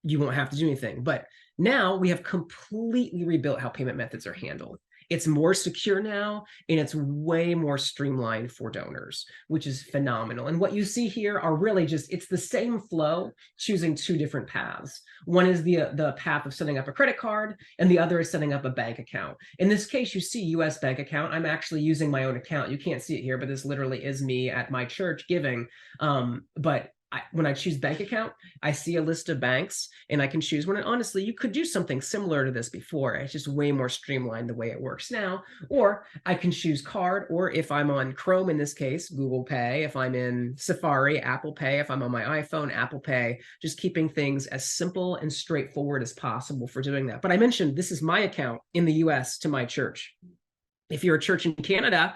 you won't have to do anything. But now we have completely rebuilt how payment methods are handled. It's more secure now, and it's way more streamlined for donors, which is phenomenal. And what you see here are really just, it's the same flow, choosing two different paths. One is the path of setting up a credit card, and the other is setting up a bank account. In this case, you see US bank account. I'm actually using my own account. You can't see it here, but this literally is me at my church giving. But when I choose bank account, I see a list of banks and I can choose one. And honestly, you could do something similar to this before. It's just way more streamlined the way it works now. Or I can choose card, or if I'm on Chrome, in this case, Google Pay. If I'm in Safari, Apple Pay. If I'm on my iPhone, Apple Pay. Just keeping things as simple and straightforward as possible for doing that. But I mentioned this is my account in the US to my church. If you're a church in Canada,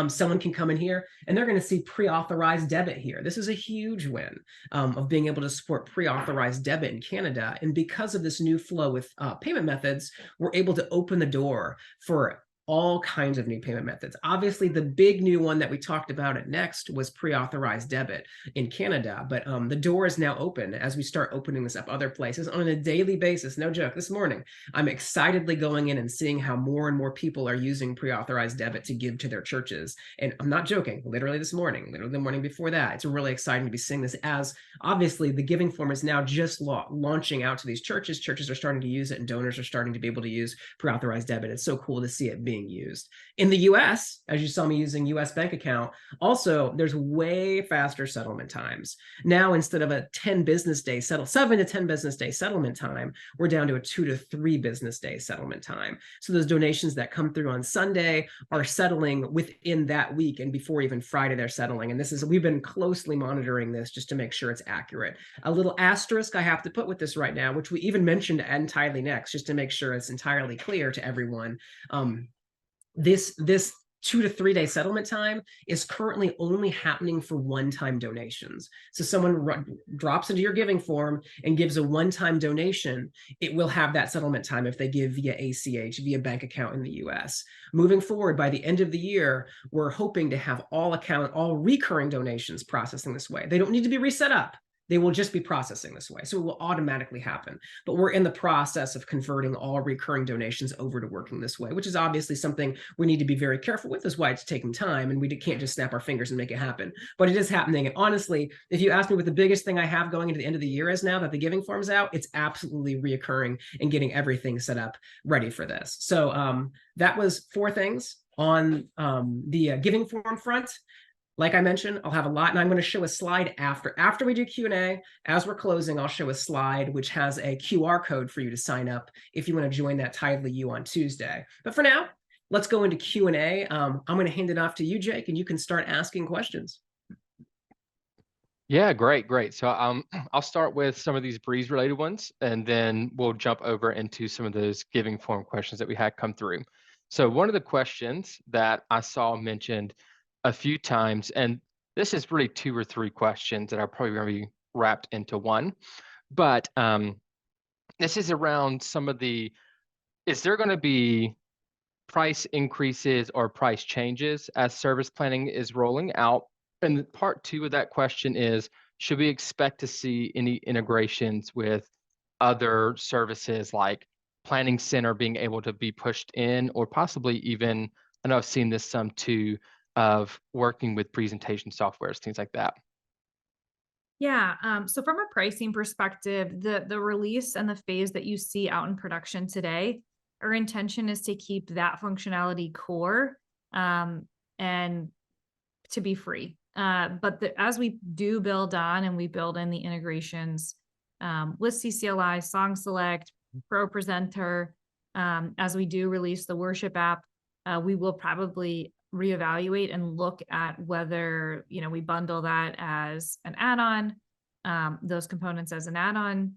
someone can come in here and they're going to see pre-authorized debit here. This is a huge win of being able to support pre-authorized debit in Canada. And because of this new flow with payment methods, we're able to open the door for all kinds of new payment methods. Obviously, the big new one that we talked about at Next was pre-authorized debit in Canada, but the door is now open as we start opening this up other places on a daily basis. No joke, this morning, I'm excitedly going in and seeing how more and more people are using pre-authorized debit to give to their churches. And I'm not joking, literally this morning, literally the morning before that, it's really exciting to be seeing this, as obviously the giving form is now just launching out to these churches. Churches are starting to use it, and donors are starting to be able to use pre-authorized debit. It's so cool to see it being being used. In the US, as you saw me using US bank account, also there's way faster settlement times. Now, instead of a 7 to 10 business day settlement time, we're down to a 2 to 3 business day settlement time. So those donations that come through on Sunday are settling within that week, and before even Friday they're settling. And we've been closely monitoring this just to make sure it's accurate. A little asterisk I have to put with this right now, which we even mentioned in Tithely Next, just to make sure it's entirely clear to everyone. This 2 to 3 day settlement time is currently only happening for one-time donations. So someone drops into your giving form and gives a one-time donation, it will have that settlement time if they give via ACH, via bank account in the US. Moving forward, by the end of the year, we're hoping to have all recurring donations processing this way. They don't need to be reset up. They will just be processing this way. So it will automatically happen. But we're in the process of converting all recurring donations over to working this way, which is obviously something we need to be very careful with. Is why it's taking time, and we can't just snap our fingers and make it happen. But it is happening. And honestly, if you ask me what the biggest thing I have going into the end of the year is now that the giving form's out, it's absolutely reoccurring and getting everything set up ready for this. So that was 4 things on the giving form front. Like I mentioned, I'll have a lot, and I'm going to show a slide after we do Q&A. As we're closing, I'll show a slide which has a QR code for you to sign up if you want to join that Tithely U on Tuesday. But for now, let's go into Q&A. I'm going to hand it off to you, Jake, and you can start asking questions. Yeah, great. So I'll start with some of these Breeze related ones, and then we'll jump over into some of those giving form questions that we had come through. So one of the questions that I saw mentioned a few times, and this is really 2 or 3 questions that are probably going to be wrapped into one, but this is around is there going to be price increases or price changes as service planning is rolling out? And part 2 of that question is, should we expect to see any integrations with other services like Planning Center being able to be pushed in, or possibly even, I know I've seen this some too, of working with presentation softwares, things like that? Yeah, so from a pricing perspective, the release and the phase that you see out in production today, our intention is to keep that functionality core, and to be free. But as we do build on and we build in the integrations with CCLI, Song Select, Pro Presenter, as we do release the worship app, we will probably reevaluate and look at whether we bundle that as an add-on, those components as an add-on.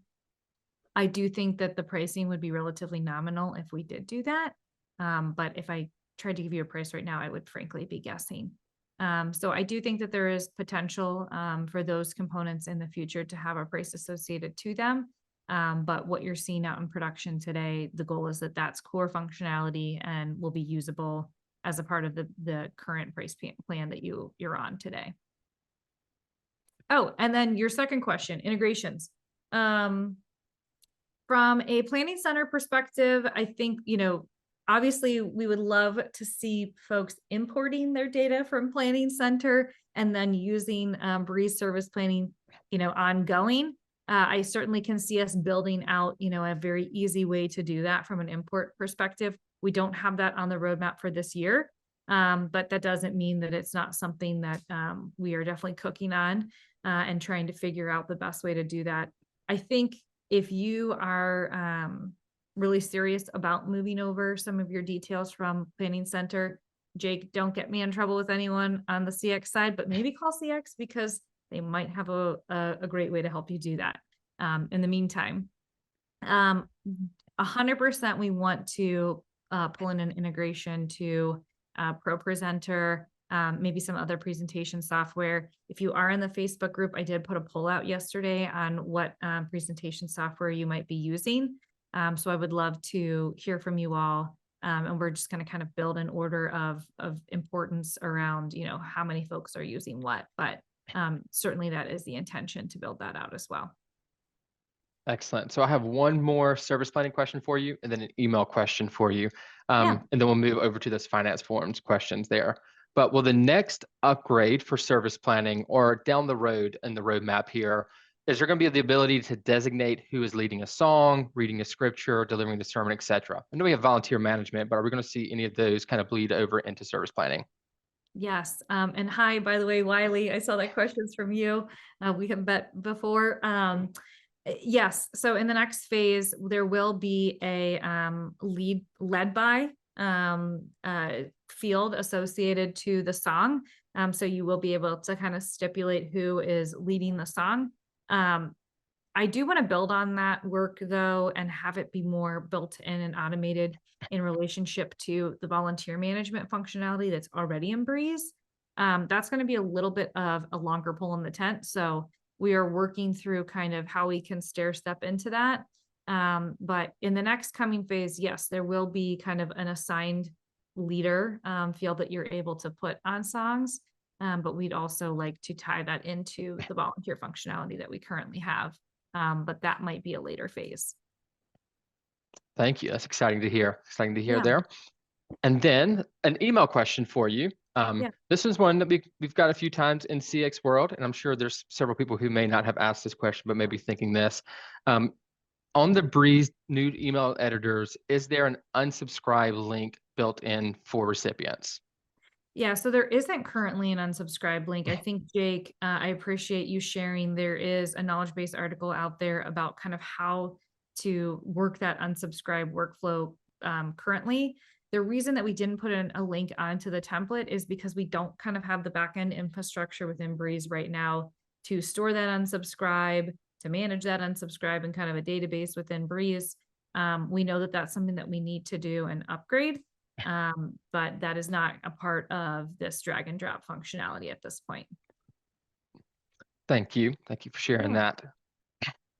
I do think that the pricing would be relatively nominal if we did do that. But if I tried to give you a price right now, I would frankly be guessing. So I do think that there is potential for those components in the future to have a price associated to them. But what you're seeing out in production today, the goal is that that's core functionality and will be usable as a part of the current price plan that you're on today. Oh, and then your second question, integrations. From a planning center perspective, I think, obviously we would love to see folks importing their data from Planning Center and then using Breeze Service Planning, ongoing. I certainly can see us building out, a very easy way to do that from an import perspective. We don't have that on the roadmap for this year, but that doesn't mean that it's not something that we are definitely cooking on and trying to figure out the best way to do that. I think if you are really serious about moving over some of your details from Planning Center, Jake, don't get me in trouble with anyone on the CX side, but maybe call CX because they might have a great way to help you do that. In the meantime, 100% we want to pull in an integration to Pro Presenter, maybe some other presentation software. If you are in the Facebook group, I did put a poll out yesterday on what presentation software you might be using. So I would love to hear from you all. And we're just going to kind of build an order of importance around, how many folks are using what, but certainly that is the intention to build that out as well. Excellent. So I have one more service planning question for you, and then an email question for you. Yeah. And then we'll move over to those finance forms questions there. But will the next upgrade for service planning, or down the road in the roadmap here, is there going to be the ability to designate who is leading a song, reading a scripture, delivering the sermon, etc.? I know we have volunteer management, but are we going to see any of those kind of bleed over into service planning? Yes. And hi, by the way, Wiley, I saw that question's from you. We have met before. Yes. So in the next phase, there will be a led by field associated to the song. So you will be able to kind of stipulate who is leading the song. I do want to build on that work though, and have it be more built in and automated in relationship to the volunteer management functionality that's already in Breeze. That's going to be a little bit of a longer pull in the tent. So we are working through kind of how we can stair step into that. But in the next coming phase, yes, there will be kind of an assigned leader field that you're able to put on songs. But we'd also like to tie that into the volunteer functionality that we currently have. But that might be a later phase. Thank you. That's exciting to hear. Exciting to hear Yeah. there. And then an email question for you. Yeah. This is one that we've got a few times in CX world, and I'm sure there's several people who may not have asked this question, but maybe thinking this. On the Breeze new email editors, is there an unsubscribe link built in for recipients? Yeah, so there isn't currently an unsubscribe link. I think, Jake, I appreciate you sharing. There is a knowledge base article out there about kind of how to work that unsubscribe workflow currently. The reason that we didn't put a link onto the template is because we don't kind of have the backend infrastructure within Breeze right now to store that unsubscribe, to manage that unsubscribe in kind of a database within Breeze. We know that that's something that we need to do and upgrade. But that is not a part of this drag and drop functionality at this point. Thank you. Thank you for sharing that.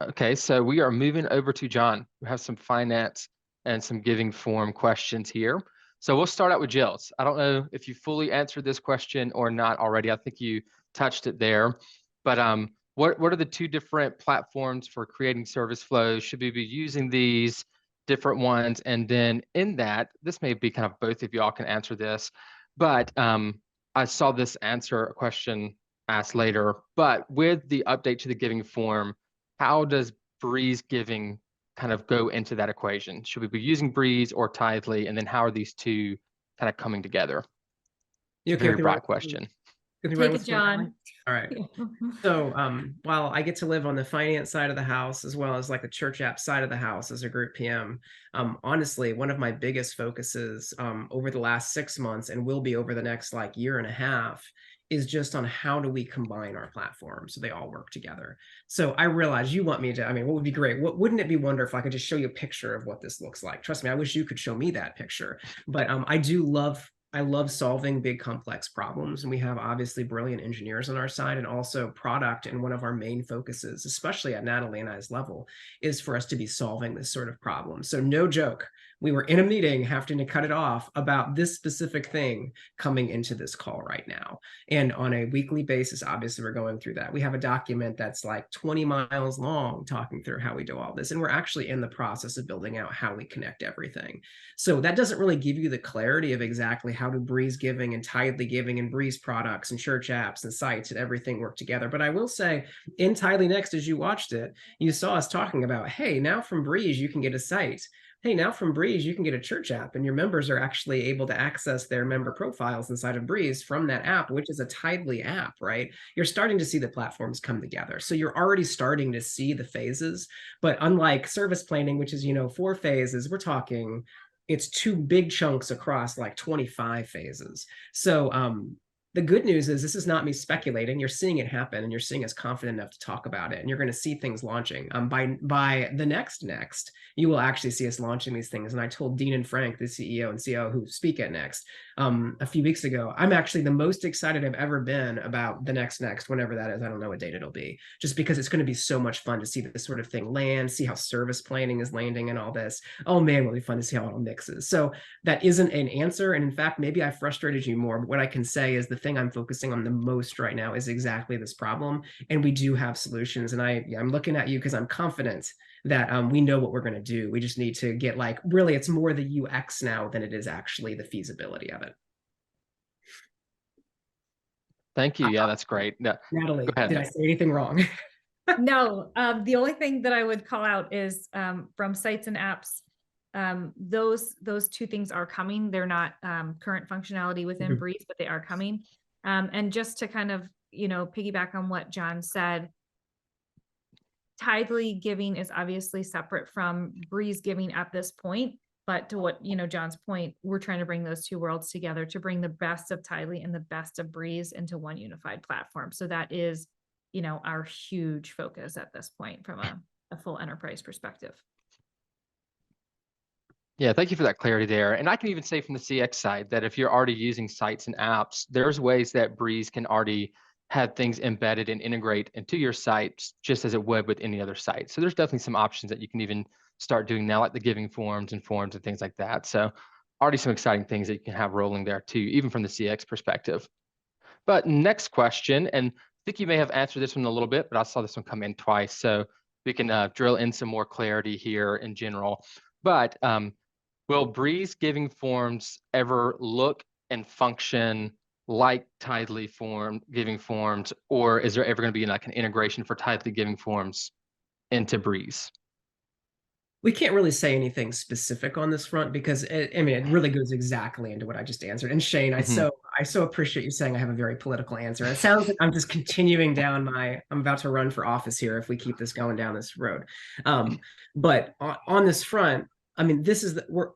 Okay, so we are moving over to John. We have some finance and some giving form questions here. So we'll start out with Jill's. I don't know if you fully answered this question or not already. I think you touched it there. But what are the two different platforms for creating service flows? Should we be using these different ones? And then in that, this may be kind of both of y'all can answer this, but I saw this answer a question asked later, but with the update to the giving form, how does Breeze giving kind of go into that equation? Should we be using Breeze or Tithely? And then how are these two kind of coming together? You okay Very with broad question. Take it, John. All right. So while I get to live on the finance side of the house, as well as like the church app side of the house as a group PM, honestly, one of my biggest focuses over the last 6 months and will be over the next like year and a half is just on how do we combine our platforms so they all work together. So I realize you want me to, I mean, what would be great? Wouldn't it be wonderful if I could just show you a picture of what this looks like? Trust me, I wish you could show me that picture. But I love solving big complex problems, and we have obviously brilliant engineers on our side, and also product. And one of our main focuses, especially at Natalie and I's level, is for us to be solving this sort of problem. So no joke, we were in a meeting having to cut it off about this specific thing coming into this call right now. And on a weekly basis, obviously we're going through that. We have a document that's like 20 miles long talking through how we do all this. And we're actually in the process of building out how we connect everything. So that doesn't really give you the clarity of exactly how do Breeze Giving and Tithely Giving and Breeze products and church apps and sites and everything work together. But I will say in Tithely Next, as you watched it, you saw us talking about, hey, now from Breeze, you can get a site. Hey, now from Breeze, you can get a church app, and your members are actually able to access their member profiles inside of Breeze from that app, which is a Tithely app, right? You're starting to see the platforms come together. So you're already starting to see the phases. But unlike service planning, which is, 4 phases, we're talking it's 2 big chunks across like 25 phases. So the good news is this is not me speculating. You're seeing it happen, and you're seeing us confident enough to talk about it, and you're going to see things launching. By the next, you will actually see us launching these things. And I told Dean and Frank, the CEO and COO who speak at Next, a few weeks ago, I'm actually the most excited I've ever been about the next, whenever that is. I don't know what date it'll be, just because it's going to be so much fun to see this sort of thing land, see how service planning is landing and all this. Oh man, it'll be fun to see how it all mixes. So that isn't an answer. And in fact, maybe I frustrated you more. But what I can say is the thing I'm focusing on the most right now is exactly this problem. And we do have solutions. And I'm looking at you because I'm confident that we know what we're going to do. We just need to get really, it's more the UX now than it is actually the feasibility of it. Thank you. Yeah, that's great. Yeah. Natalie, Go ahead. Did I say anything wrong? No, the only thing that I would call out is from sites and apps. Those two things are coming. They're not current functionality within Mhm. Breeze, but they are coming. And just to kind of, piggyback on what John said, Tithely giving is obviously separate from Breeze giving at this point. But to what, John's point, we're trying to bring those two worlds together to bring the best of Tithely and the best of Breeze into one unified platform. So that is, our huge focus at this point from a full enterprise perspective. Yeah, thank you for that clarity there. And I can even say from the CX side that if you're already using sites and apps, there's ways that Breeze can already have things embedded and integrate into your sites just as it would with any other site. So there's definitely some options that you can even start doing now, like the giving forms and things like that. So already some exciting things that you can have rolling there too, even from the CX perspective. But next question, and I think you may have answered this one a little bit, but I saw this one come in twice. So we can drill in some more clarity here in general. But will Breeze giving forms ever look and function like Tithely giving forms, or is there ever going to be like an integration for Tithely giving forms into Breeze? We can't really say anything specific on this front because it really goes exactly into what I just answered. And Shane, Mhm. I so appreciate you saying I have a very political answer. It sounds like I'm just continuing down I'm about to run for office here if we keep this going down this road. But on this front, I mean,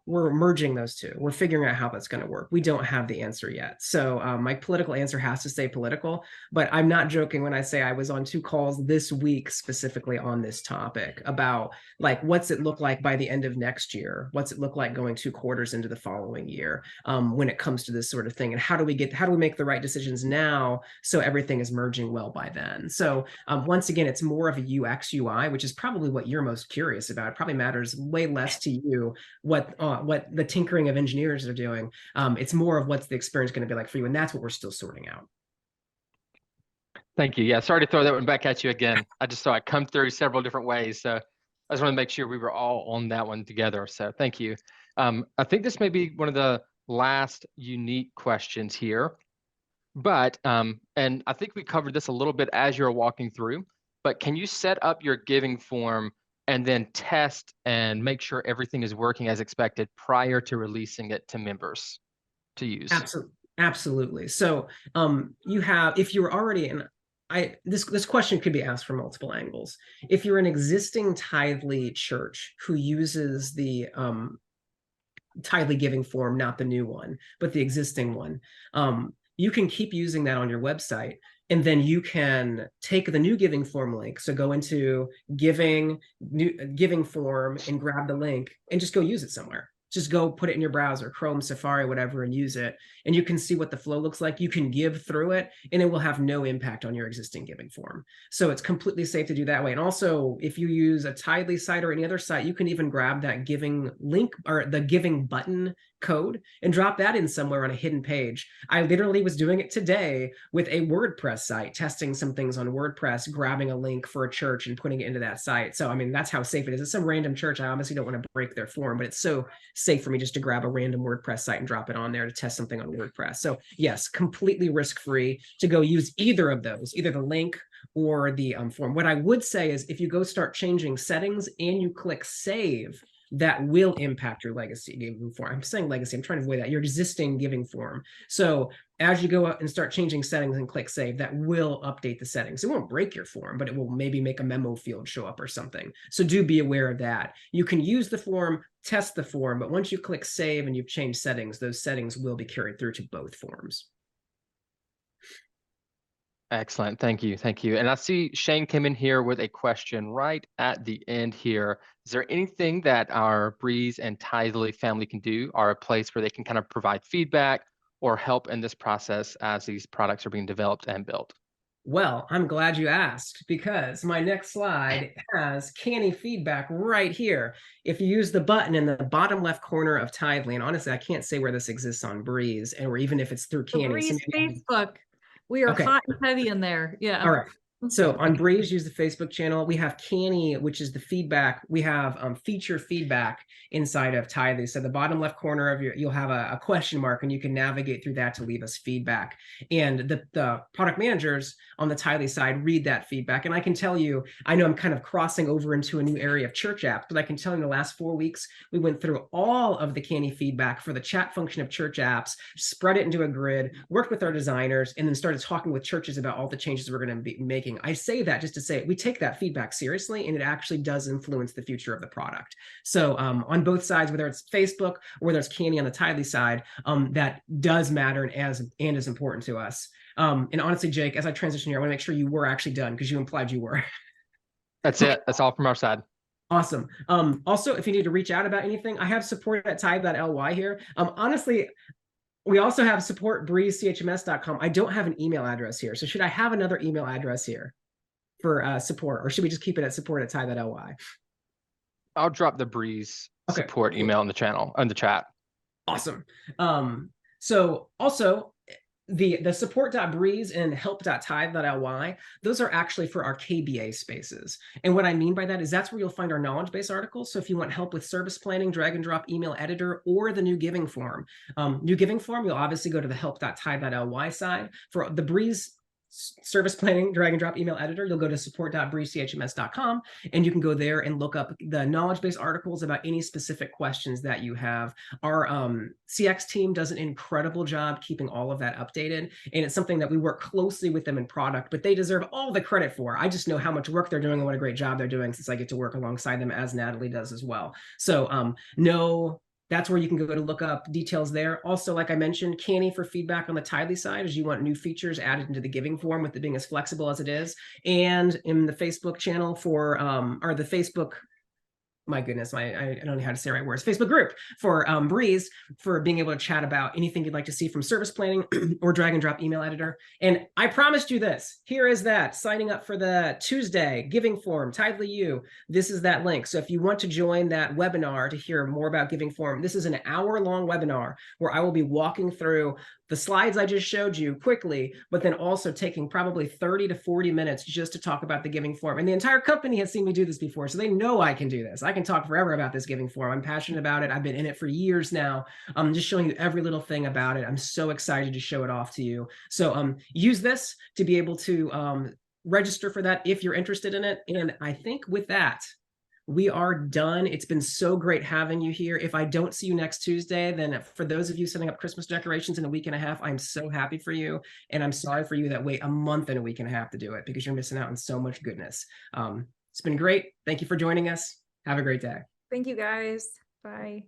we're merging those two. We're figuring out how that's going to work. We don't have the answer yet. So my political answer has to stay political, but I'm not joking when I say I was on 2 calls this week specifically on this topic about like what's it look like by the end of next year, what's it look like going 2 quarters into the following year, when it comes to this sort of thing, and how do we make the right decisions now so everything is merging well by then. So once again, it's more of a UX UI, which is probably what you're most curious about. It probably matters way less to you what the tinkering of engineers are doing. It's more of what's the experience going to be like for you, and that's what we're still sorting out. Thank you. Yeah, sorry to throw that one back at you again. I just saw it come through several different ways. So I just want to make sure we were all on that one together. So thank you. I think this may be one of the last unique questions here, but and I think we covered this a little bit as you're walking through, but can you set up your giving form and then test and make sure everything is working as expected prior to releasing it to members to use? Absolutely. So if you're already in, this question could be asked from multiple angles. If you're an existing Tithely church who uses the Tithely giving form, not the new one, but the existing one, you can keep using that on your website. And then you can take the new giving form link. So go into giving form and grab the link and just go use it somewhere. Just go put it in your browser, Chrome, Safari, whatever, and use it. And you can see what the flow looks like. You can give through it, and it will have no impact on your existing giving form. So it's completely safe to do that way. And also, if you use a Tidely site or any other site, you can even grab that giving link or the giving button code and drop that in somewhere on a hidden page. I literally was doing it today with a WordPress site, testing some things on WordPress, grabbing a link for a church and putting it into that site. So, I mean, that's how safe it is. It's some random church. I obviously don't want to break their form, but it's so safe for me just to grab a random WordPress site and drop it on there to test something on WordPress. So yes, completely risk-free to go use either of those, either the link or the form. What I would say is if you go start changing settings and you click save, that will impact your legacy giving form. I'm saying legacy, I'm trying to avoid that, your existing giving form. So as you go out and start changing settings and click save, that will update the settings. It won't break your form, but it will maybe make a memo field show up or something. So do be aware of that. You can use the form, test the form, but once you click save and you've changed settings, those settings will be carried through to both forms. Excellent. Thank you. Thank you. And I see Shane came in here with a question right at the end here. Is there anything that our Breeze and Tithely family can do, or a place where they can kind of provide feedback or help in this process as these products are being developed and built? Well, I'm glad you asked because my next slide has canny feedback right here. If you use the button in the bottom left corner of Tithely, and honestly, I can't say where this exists on Breeze, or even if it's through The Canny. Breeze Facebook. We are Okay. hot and heavy in there. Yeah. All right. So on Breeze, use the Facebook channel. We have Canny, which is the feedback. We have feature feedback inside of Tithely. So the bottom left corner of you'll have a question mark, and you can navigate through that to leave us feedback. And the product managers on the Tithely side read that feedback. And I can tell you, I know I'm kind of crossing over into a new area of church apps, but I can tell you in the last 4 weeks, we went through all of the Canny feedback for the chat function of church apps, spread it into a grid, worked with our designers, and then started talking with churches about all the changes we're going to be making. I say that just to say we take that feedback seriously, and it actually does influence the future of the product. So on both sides, whether it's Facebook or whether it's Canny on the Tithely side, that does matter and is important to us. And honestly, Jake, as I transition here, I want to make sure you were actually done because you implied you were. That's it. That's all from our side. Awesome. Also, if you need to reach out about anything, I have support at tithe.ly here. Honestly, we also have support breezechms.com. I don't have an email address here. So should I have another email address here for support, or should we just keep it at support at tithe.ly? I'll drop the Breeze support email in the channel, in the chat. Awesome. So also the support.breeze and help.tithe.ly, those are actually for our KBA spaces. And what I mean by that is that's where you'll find our knowledge base articles. So if you want help with service planning, drag and drop email editor, or the new giving form, you'll obviously go to the help.tithe.ly side. For the Breeze service planning, drag and drop email editor, you'll go to support.breezechms.com, and you can go there and look up the knowledge base articles about any specific questions that you have. Our CX team does an incredible job keeping all of that updated, and it's something that we work closely with them in product, but they deserve all the credit for. I just know how much work they're doing and what a great job they're doing, since I get to work alongside them, as Natalie does as well. So that's where you can go to look up details there. Also, like I mentioned, Canny for feedback on the Tithely side, as you want new features added into the giving form with it being as flexible as it is. And in the Facebook channel for, or the Facebook, my goodness, I don't know how to say the right words, Facebook group for Breeze, for being able to chat about anything you'd like to see from service planning or drag and drop email editor. And I promised you this. Here is that, signing up for the Tuesday giving form, Tithely U. This is that link. So if you want to join that webinar to hear more about giving form, this is an hour-long webinar where I will be walking through the slides I just showed you quickly, but then also taking probably 30 to 40 minutes just to talk about the giving form. And the entire company has seen me do this before, so they know I can do this. I can talk forever about this giving form. I'm passionate about it. I've been in it for years now. I'm just showing you every little thing about it. I'm so excited to show it off to you. So use this to be able to register for that if you're interested in it. And I think with that, we are done. It's been so great having you here. If I don't see you next Tuesday, then for those of you setting up Christmas decorations in a week and a half, I'm so happy for you. And I'm sorry for you that wait a month and a week and a half to do it, because you're missing out on so much goodness. It's been great. Thank you for joining us. Have a great day. Thank you, guys. Bye.